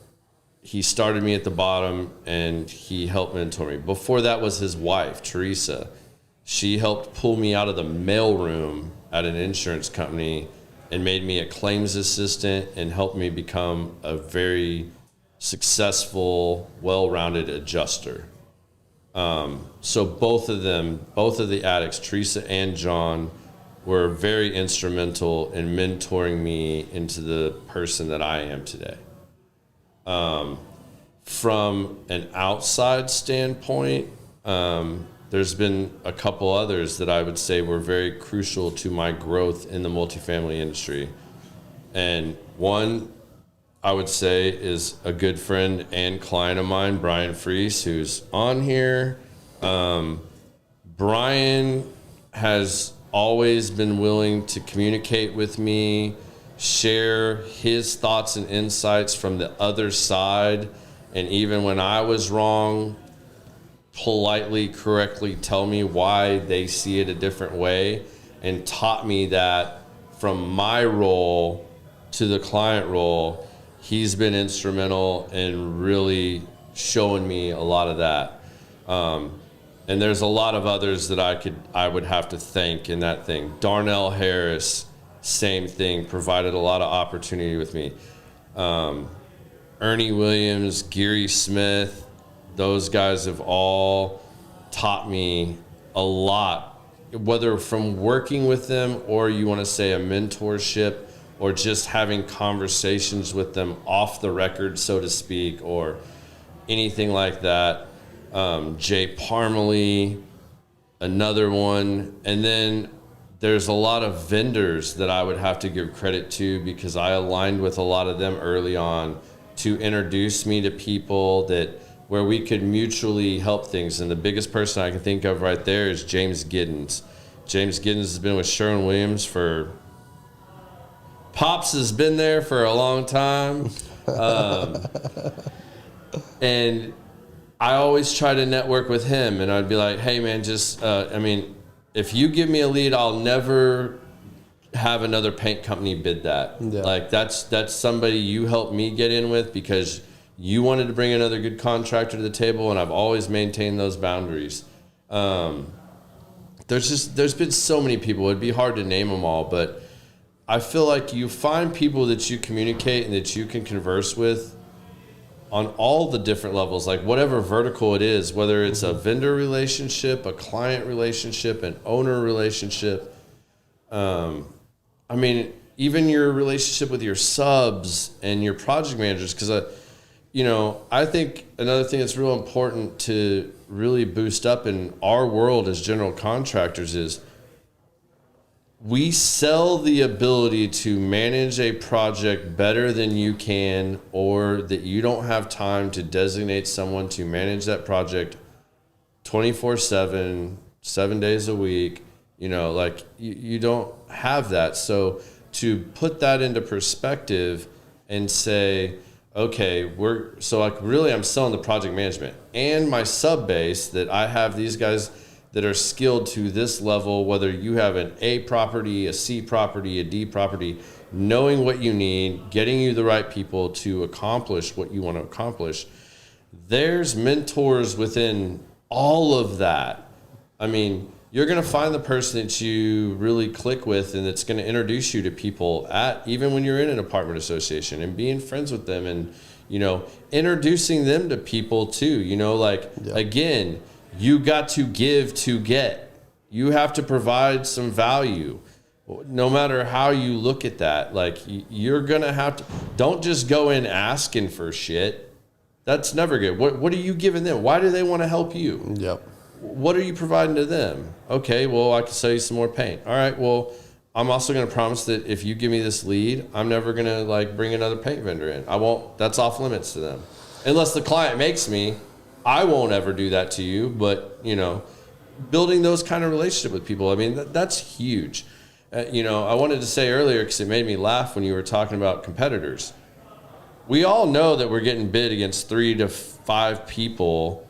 he started me at the bottom, and he helped mentor me. Before that was his wife, Teresa. She helped pull me out of the mailroom at an insurance company and made me a claims assistant and helped me become a very successful, well-rounded adjuster. So both of the addicts, Teresa and John, were very instrumental in mentoring me into the person that I am today. From an outside standpoint, there's been a couple others that I would say were very crucial to my growth in the multifamily industry. And one, I would say, is a good friend and client of mine, Brian Freese, who's on here. Brian has always been willing to communicate with me, share his thoughts and insights from the other side, and even when I was wrong, politely, correctly tell me why they see it a different way, and taught me that from my role to the client role, he's been instrumental in really showing me a lot of that. And there's a lot of others that I would have to thank in that thing. Darnell Harris, same thing, provided a lot of opportunity with me. Ernie Williams, Geary Smith, those guys have all taught me a lot, whether from working with them or you want to say a mentorship or just having conversations with them off the record, so to speak, or anything like that. Jay Parmalee, another one. And then there's a lot of vendors that I would have to give credit to because I aligned with a lot of them early on to introduce me to people where we could mutually help things. And the biggest person I can think of right there is James Giddens. James Giddens has been with Sherwin-Williams Pops has been there for a long time. And I always try to network with him, and I'd be like, hey man, if you give me a lead, I'll never have another paint company bid that. Yeah. Like that's somebody you helped me get in with because you wanted to bring another good contractor to the table, and I've always maintained those boundaries. There's been so many people. It'd be hard to name them all, but I feel like you find people that you communicate and that you can converse with on all the different levels, like whatever vertical it is, whether it's a vendor relationship, a client relationship, an owner relationship. Even your relationship with your subs and your project managers, because I think another thing that's real important to really boost up in our world as general contractors is we sell the ability to manage a project better than you can, or that you don't have time to designate someone to manage that project 24/7, 7 days a week. You know, like you don't have that. So to put that into perspective and say, okay, I'm selling the project management and my sub base that I have these guys that are skilled to this level, whether you have an A property, a C property, a D property, knowing what you need, getting you the right people to accomplish what you want to accomplish. There's mentors within all of that. I mean, you're going to find the person that you really click with and that's going to introduce you to people even when you're in an apartment association, and being friends with them and, you know, introducing them to people too, you know, like, again, you got to give to get. You have to provide some value. No matter how you look at that, like, you're going to have to, don't just go in asking for shit. That's never good. What are you giving them? Why do they want to help you? Yep. What are you providing to them? Okay, well, I can sell you some more paint. All right, well, I'm also going to promise that if you give me this lead, I'm never going to like bring another paint vendor in. I won't. That's off limits to them. Unless the client makes me, I won't ever do that to you. But, you know, building those kind of relationship with people, I mean, that's huge. You know, I wanted to say earlier, because it made me laugh when you were talking about competitors. We all know that we're getting bid against 3 to 5 people.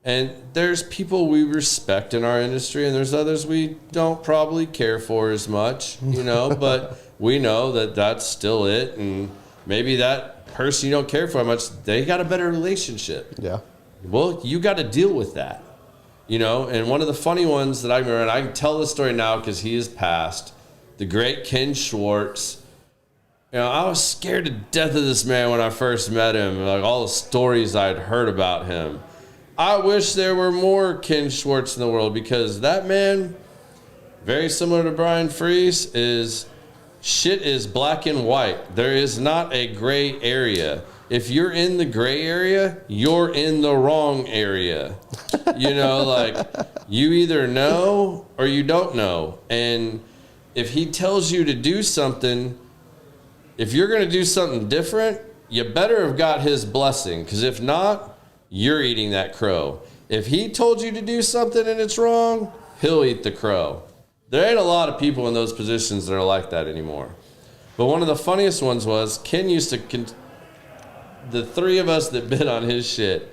And there's people we respect in our industry, and there's others we don't probably care for as much, you know, but we know that that's still it. And maybe that person you don't care for much, they got a better relationship. Yeah. Well, you got to deal with that, you know. And one of the funny ones that I remember, and I can tell this story now because he is passed, the great Ken Schwartz. You know, I was scared to death of this man when I first met him, like all the stories I'd heard about him. I wish there were more Ken Schwartz in the world, because that man, very similar to Brian Freese, shit is black and white. There is not a gray area. If you're in the gray area, you're in the wrong area. You know, like, you either know or you don't know. And if he tells you to do something, if you're going to do something different, you better have got his blessing, because if not, you're eating that crow. If he told you to do something and it's wrong, he'll eat the crow. There ain't a lot of people in those positions that are like that anymore. But one of the funniest ones was Ken used to, the 3 of us that bid on his shit,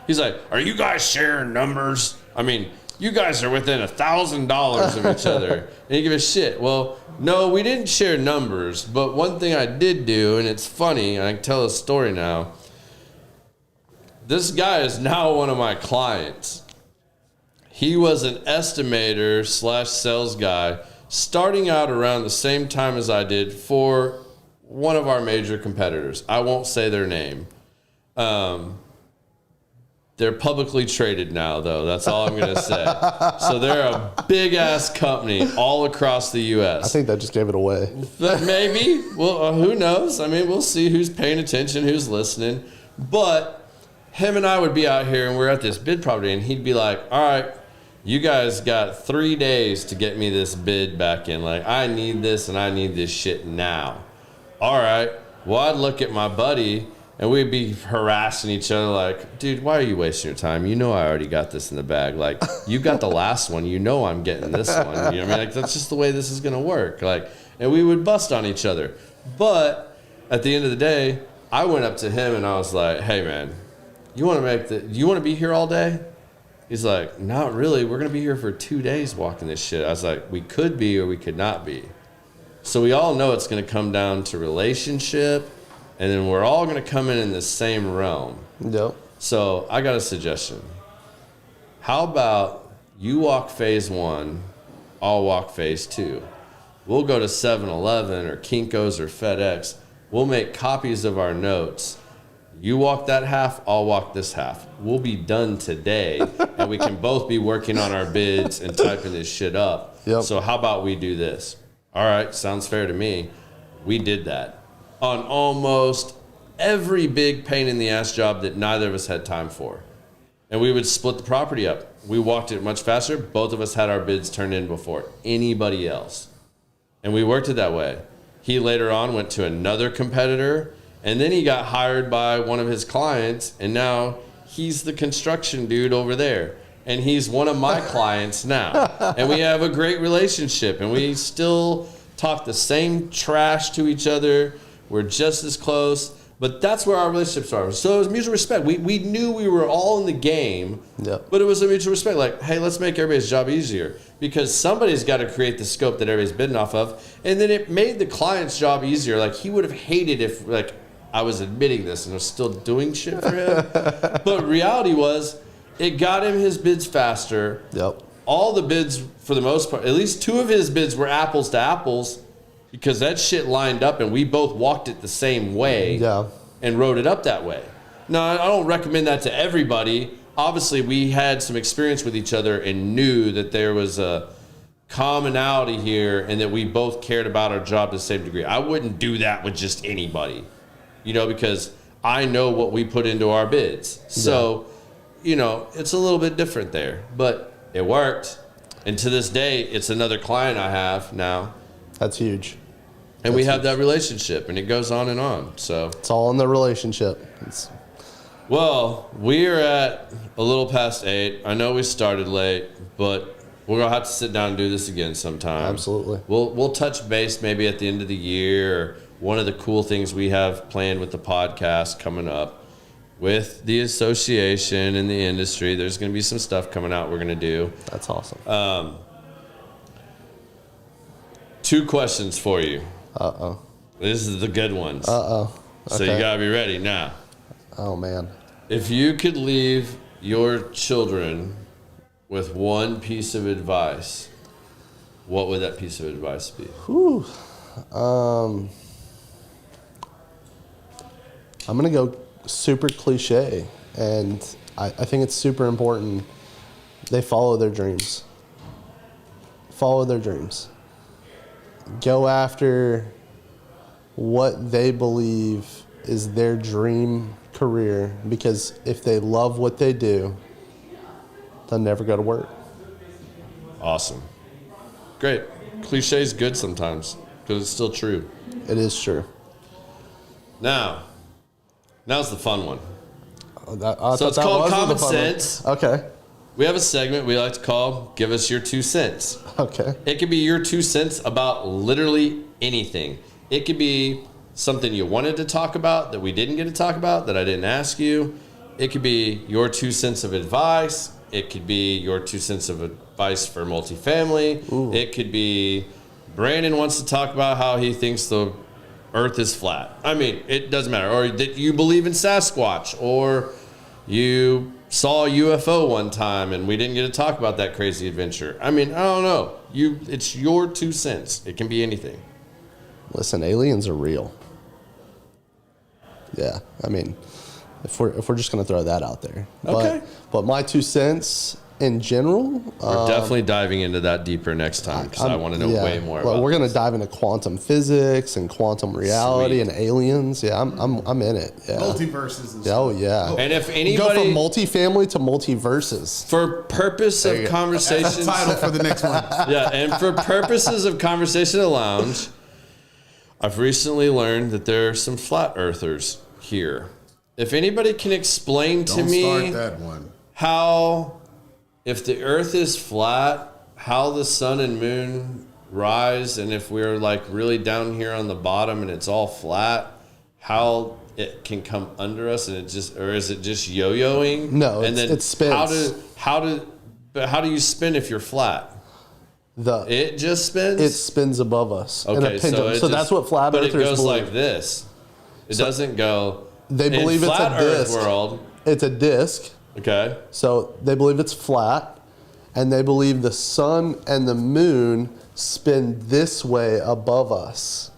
he's like, are you guys sharing numbers? I mean, you guys are within $1,000 of each other. And he give a shit. Well, no, we didn't share numbers. But one thing I did do, and it's funny, and I can tell a story now. This guy is now one of my clients. He was an estimator / sales guy starting out around the same time as I did for one of our major competitors. I won't say their name. They're publicly traded now, though. That's all I'm going to say. So they're a big-ass company all across the U.S. I think that just gave it away. Maybe. Well, who knows? I mean, we'll see who's paying attention, who's listening. But him and I would be out here, and we're at this bid property, and he'd be like, all right, you guys got 3 days to get me this bid back in. Like, I need this, and I need this shit now. All right. Well, I'd look at my buddy, and we'd be harassing each other like, dude, why are you wasting your time? You know I already got this in the bag. Like, you got the last one. You know I'm getting this one. You know what I mean? Like, that's just the way this is going to work. Like, and we would bust on each other. But at the end of the day, I went up to him, and I was like, hey, man, you want to be here all day? He's like, not really. We're going to be here for 2 days walking this shit. I was like, we could be or we could not be. So we all know it's going to come down to relationship, and then we're all going to come in the same realm. Yep. So I got a suggestion. How about you walk phase 1, I'll walk phase 2. We'll go to 7-Eleven or Kinko's or FedEx. We'll make copies of our notes. You walk that half, I'll walk this half. We'll be done today, and we can both be working on our bids and typing this shit up. Yep. So how about we do this? All right, sounds fair to me. We did that on almost every big pain in the ass job that neither of us had time for. And we would split the property up. We walked it much faster. Both of us had our bids turned in before anybody else. And we worked it that way. He later on went to another competitor, and then he got hired by one of his clients, and now he's the construction dude over there. and he's one of my clients now. And we have a great relationship, and we still talk the same trash to each other. We're just as close. But that's where our relationships are. So it was mutual respect. We knew we were all in the game, but it was a mutual respect. Like, hey, let's make everybody's job easier because somebody's got to create the scope that everybody's bidding off of. And then it made the client's job easier. Like, he would have hated if, like, I was admitting this and was still doing shit for him. But reality was, it got him his bids faster. All the bids, for the most part, at least 2 of his bids were apples to apples. Because that shit lined up and we both walked it the same way and wrote it up that way. Now, I don't recommend that to everybody. Obviously, we had some experience with each other and knew that there was a commonality here and that we both cared about our job to the same degree. I wouldn't do that with just anybody, because I know what we put into our bids. So, it's a little bit different there. But it worked. And to this day, it's another client I have now. That's huge. And we have that relationship, and it goes on and on. So it's all in the relationship. Well, we're at a little past 8. I know we started late, but we're gonna have to sit down and do this again sometime. Absolutely. We'll touch base maybe at the end of the year. Or one of the cool things we have planned with the podcast coming up with the association and the industry. There's gonna be some stuff coming out we're gonna do. That's awesome. 2 questions for you. Uh-oh. This is the good ones. Uh-oh. Okay. So you got to be ready now. Oh, man. If you could leave your children with one piece of advice, what would that piece of advice be? Whew. I'm going to go super cliche, and I think it's super important they follow their dreams. Follow their dreams. Go after what they believe is their dream career, because if they love what they do, they'll never go to work. Awesome. Great. Cliche is good sometimes because it's still true. It is true. Now's the fun one. So it's called Common Sense. Okay. We have a segment we like to call Give Us Your 2 Cents. Okay. It could be your 2 cents about literally anything. It could be something you wanted to talk about that we didn't get to talk about, that I didn't ask you. It could be your 2 cents of advice. It could be your 2 cents of advice for multifamily. Ooh. It could be Brandon wants to talk about how he thinks the earth is flat. I mean, it doesn't matter. Or that you believe in Sasquatch, or you saw a UFO one time and we didn't get to talk about that crazy adventure. I mean, I don't know. It's your 2 cents. It can be anything. Listen, aliens are real. Yeah, I mean, if we're just gonna throw that out there. Okay. But my 2 cents in general. We're definitely diving into that deeper next time because I want to know way more. Well, about we're gonna this. dive into quantum physics and quantum reality and aliens. Yeah, I'm in it. Yeah. Multiverses and stuff. Oh yeah. And if Go anybody from multifamily to multiverses. for purpose of conversations, That's the title for the next one. yeah, and for purposes of Conversation at Lounge, I've recently learned that there are some flat earthers here. If anybody can explain to me Don't start that one. how, if the earth is flat, how the sun and moon rise, and if we're like really down here on the bottom and it's all flat, how it can come under us and it just, or is it just yo-yoing? No, and then it spins. How do you spin if you're flat? It just spins? It spins above us. in a Okay, pendulum. So that's what flat but earthers it goes believe. like this. It doesn't go. They believe in it's flat a Earth disc. world. It's a disc. Okay. So they believe it's flat, and they believe the sun and the moon spin this way above us.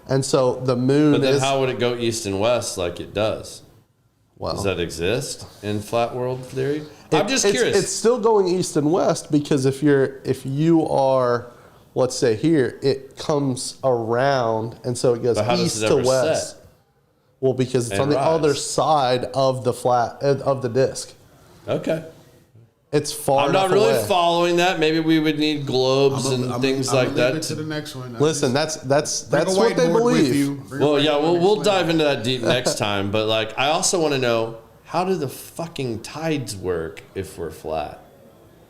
And so the moon But then is... how would it go east and west like it does? Wow. Does that exist in flat world theory? I'm just curious. It's still going east and west because if you are, let's say here, it comes around, and so it goes But how does east it to ever west. set? Well, because it's And on the rise? other side of the of the disc. Okay. It's far I'm not enough really away. following that. Maybe we would need globes and things like that. To the next one. Listen, that's Bring a what they whiteboard with believe. you. Bring a Well, yeah, whiteboard we'll and dive into that deep next time. But like, I also want to know, how do the fucking tides work if we're flat?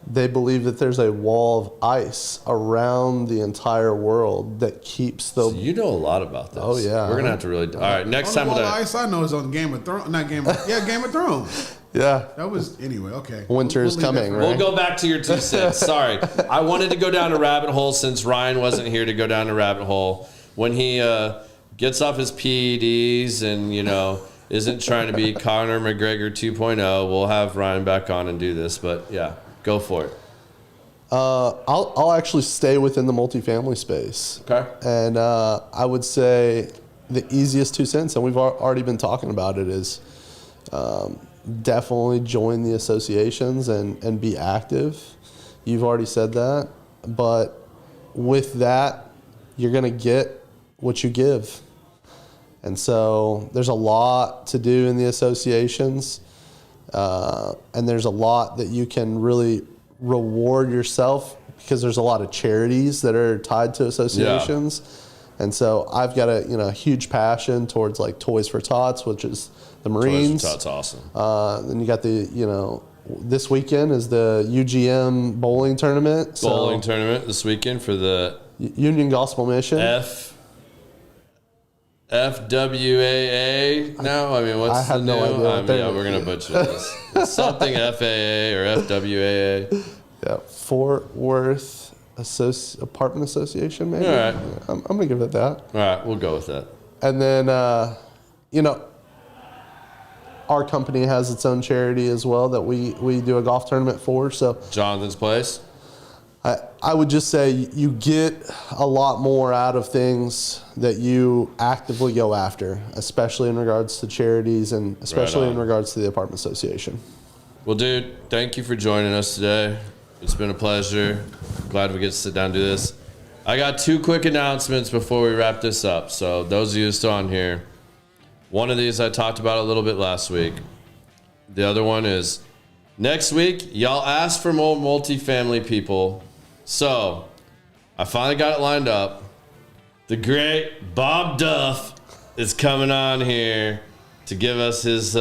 they believe that there's a wall of ice around the entire world that keeps the. So you know a lot about this. Oh, yeah. We're gonna have to really. All right, next time. All the ice I know is on Game of Thrones. Not Game of. Yeah, Game of Thrones. Yeah. That was anyway. Okay. Winter is coming, right? We'll go back to your 2 cents. Sorry, I wanted to go down a rabbit hole since Ryan wasn't here to go down a rabbit hole. When he gets off his PEDs and isn't trying to be Conor McGregor 2.0, we'll have Ryan back on and do this. But yeah, go for it. I'll actually stay within the multifamily space. Okay. And I would say the easiest 2 cents, and we've already been talking about it, is definitely join the associations and be active. You've already said that. But with that, you're going to get what you give. And so there's a lot to do in the associations. And there's a lot that you can really reward yourself because there's a lot of charities that are tied to associations. Yeah. And so I've got a huge passion towards like Toys for Tots, which is the Marines. Toys for Tots, awesome. Then you got this weekend is the UGM bowling tournament. Bowling tournament this weekend for the Union Gospel Mission. FWAA now? I mean, what's I have the no new? idea. Yeah, we're going to butcher this. It's something FAA or FWAA. Yeah, Fort Worth Apartment Association, maybe? All right. I'm going to give it that. All right, we'll go with that. And then, our company has its own charity as well that we do a golf tournament for. So Jonathan's Place? I would just say you get a lot more out of things that you actively go after, especially in regards to charities and especially in regards to the apartment association. Well, dude, thank you for joining us today. It's been a pleasure. Glad we get to sit down and do this. I got 2 quick announcements before we wrap this up. So those of you still on here, one of these I talked about a little bit last week. The other one is next week, y'all asked for more multifamily people. So, I finally got it lined up. The great Bob Duff is coming on here to give us his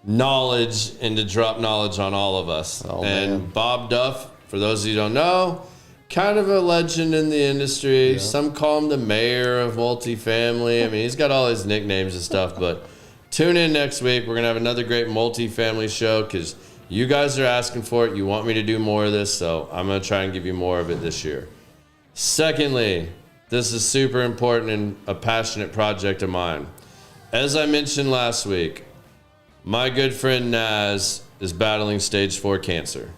knowledge and to drop knowledge on all of us. Oh, and man. Bob Duff, for those of you who don't know, kind of a legend in the industry. Yeah. Some call him the mayor of multifamily. I mean, he's got all his nicknames and stuff. But tune in next week. We're going to have another great multifamily show because you guys are asking for it. You want me to do more of this, so I'm going to try and give you more of it this year. Secondly, this is super important and a passionate project of mine. As I mentioned last week, my good friend Naz is battling stage 4 cancer.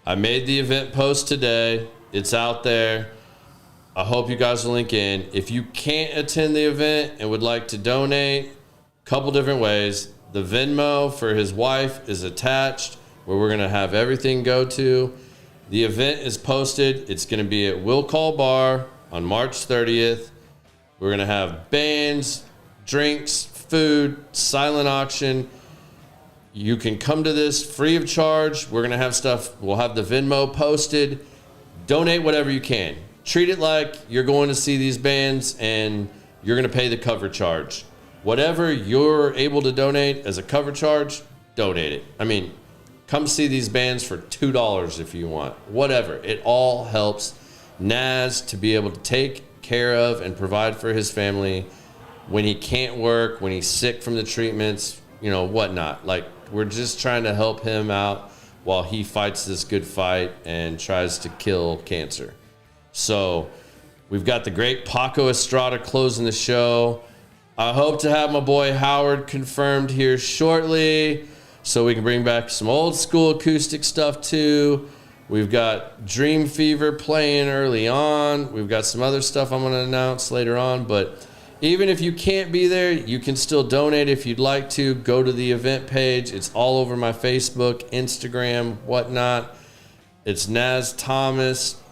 I made the event post today. It's out there. I hope you guys will link in. If you can't attend the event and would like to donate, a couple different ways. The Venmo for his wife is attached, where we're going to have everything go to. The event is posted. It's going to be at Will Call Bar on March 30th. We're going to have bands, drinks, food, silent auction. You can come to this free of charge. We're going to have stuff. We'll have the Venmo posted. Donate whatever you can. Treat it like you're going to see these bands and you're going to pay the cover charge. Whatever you're able to donate as a cover charge, donate it. I mean, come see these bands for $2 if you want. Whatever. It all helps Naz to be able to take care of and provide for his family when he can't work, when he's sick from the treatments, whatnot. Like, we're just trying to help him out while he fights this good fight and tries to kill cancer. So we've got the great Paco Estrada closing the show. I hope to have my boy Howard confirmed here shortly so we can bring back some old school acoustic stuff too. We've got Dream Fever playing early on. We've got some other stuff I'm going to announce later on. But even if you can't be there, you can still donate if you'd like to. Go to the event page. It's all over my Facebook, Instagram, whatnot. It's Naz Thomas.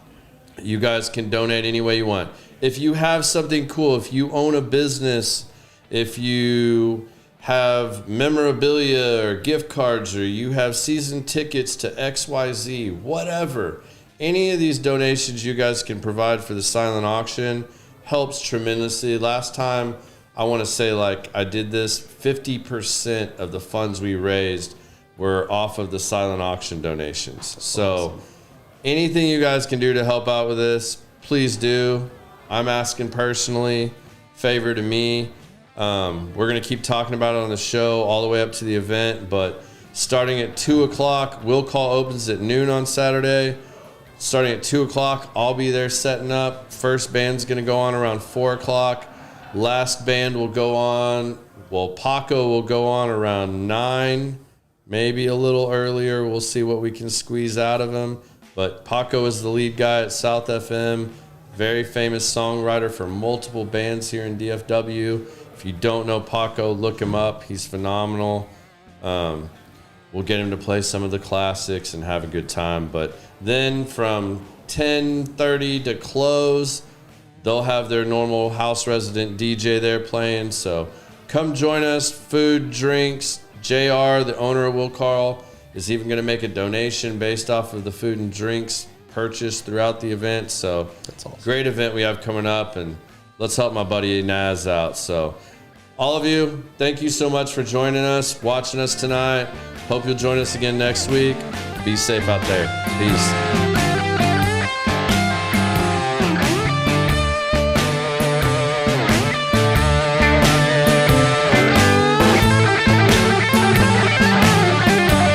You guys can donate any way you want. If you have something cool, if you own a business, if you have memorabilia or gift cards, or you have season tickets to XYZ, whatever, any of these donations you guys can provide for the silent auction helps tremendously. Last time, I want to say I did this, 50% of the funds we raised were off of the silent auction donations. So anything you guys can do to help out with this, please do. I'm asking personally, favor to me. We're going to keep talking about it on the show all the way up to the event, but starting at 2 o'clock, will call opens at noon on Saturday. Starting at 2 o'clock, I'll be there setting up. First band's going to go on around 4 o'clock. Last band will go on, well, Paco will go on around 9, maybe a little earlier. We'll see what we can squeeze out of him. But Paco is the lead guy at South FM, very famous songwriter for multiple bands here in DFW. If you don't know Paco, look him up. He's phenomenal. We'll get him to play some of the classics and have a good time. But then from 10:30 to close, they'll have their normal house resident DJ there playing. So come join us. Food, drinks. JR, the owner of Will Carl, is even going to make a donation based off of the food and drinks purchased throughout the event. So That's awesome. Great event we have coming up, and let's help my buddy Naz out. So all of you, thank you so much for joining us, watching us tonight. Hope you'll join us again next week. Be safe out there. Peace.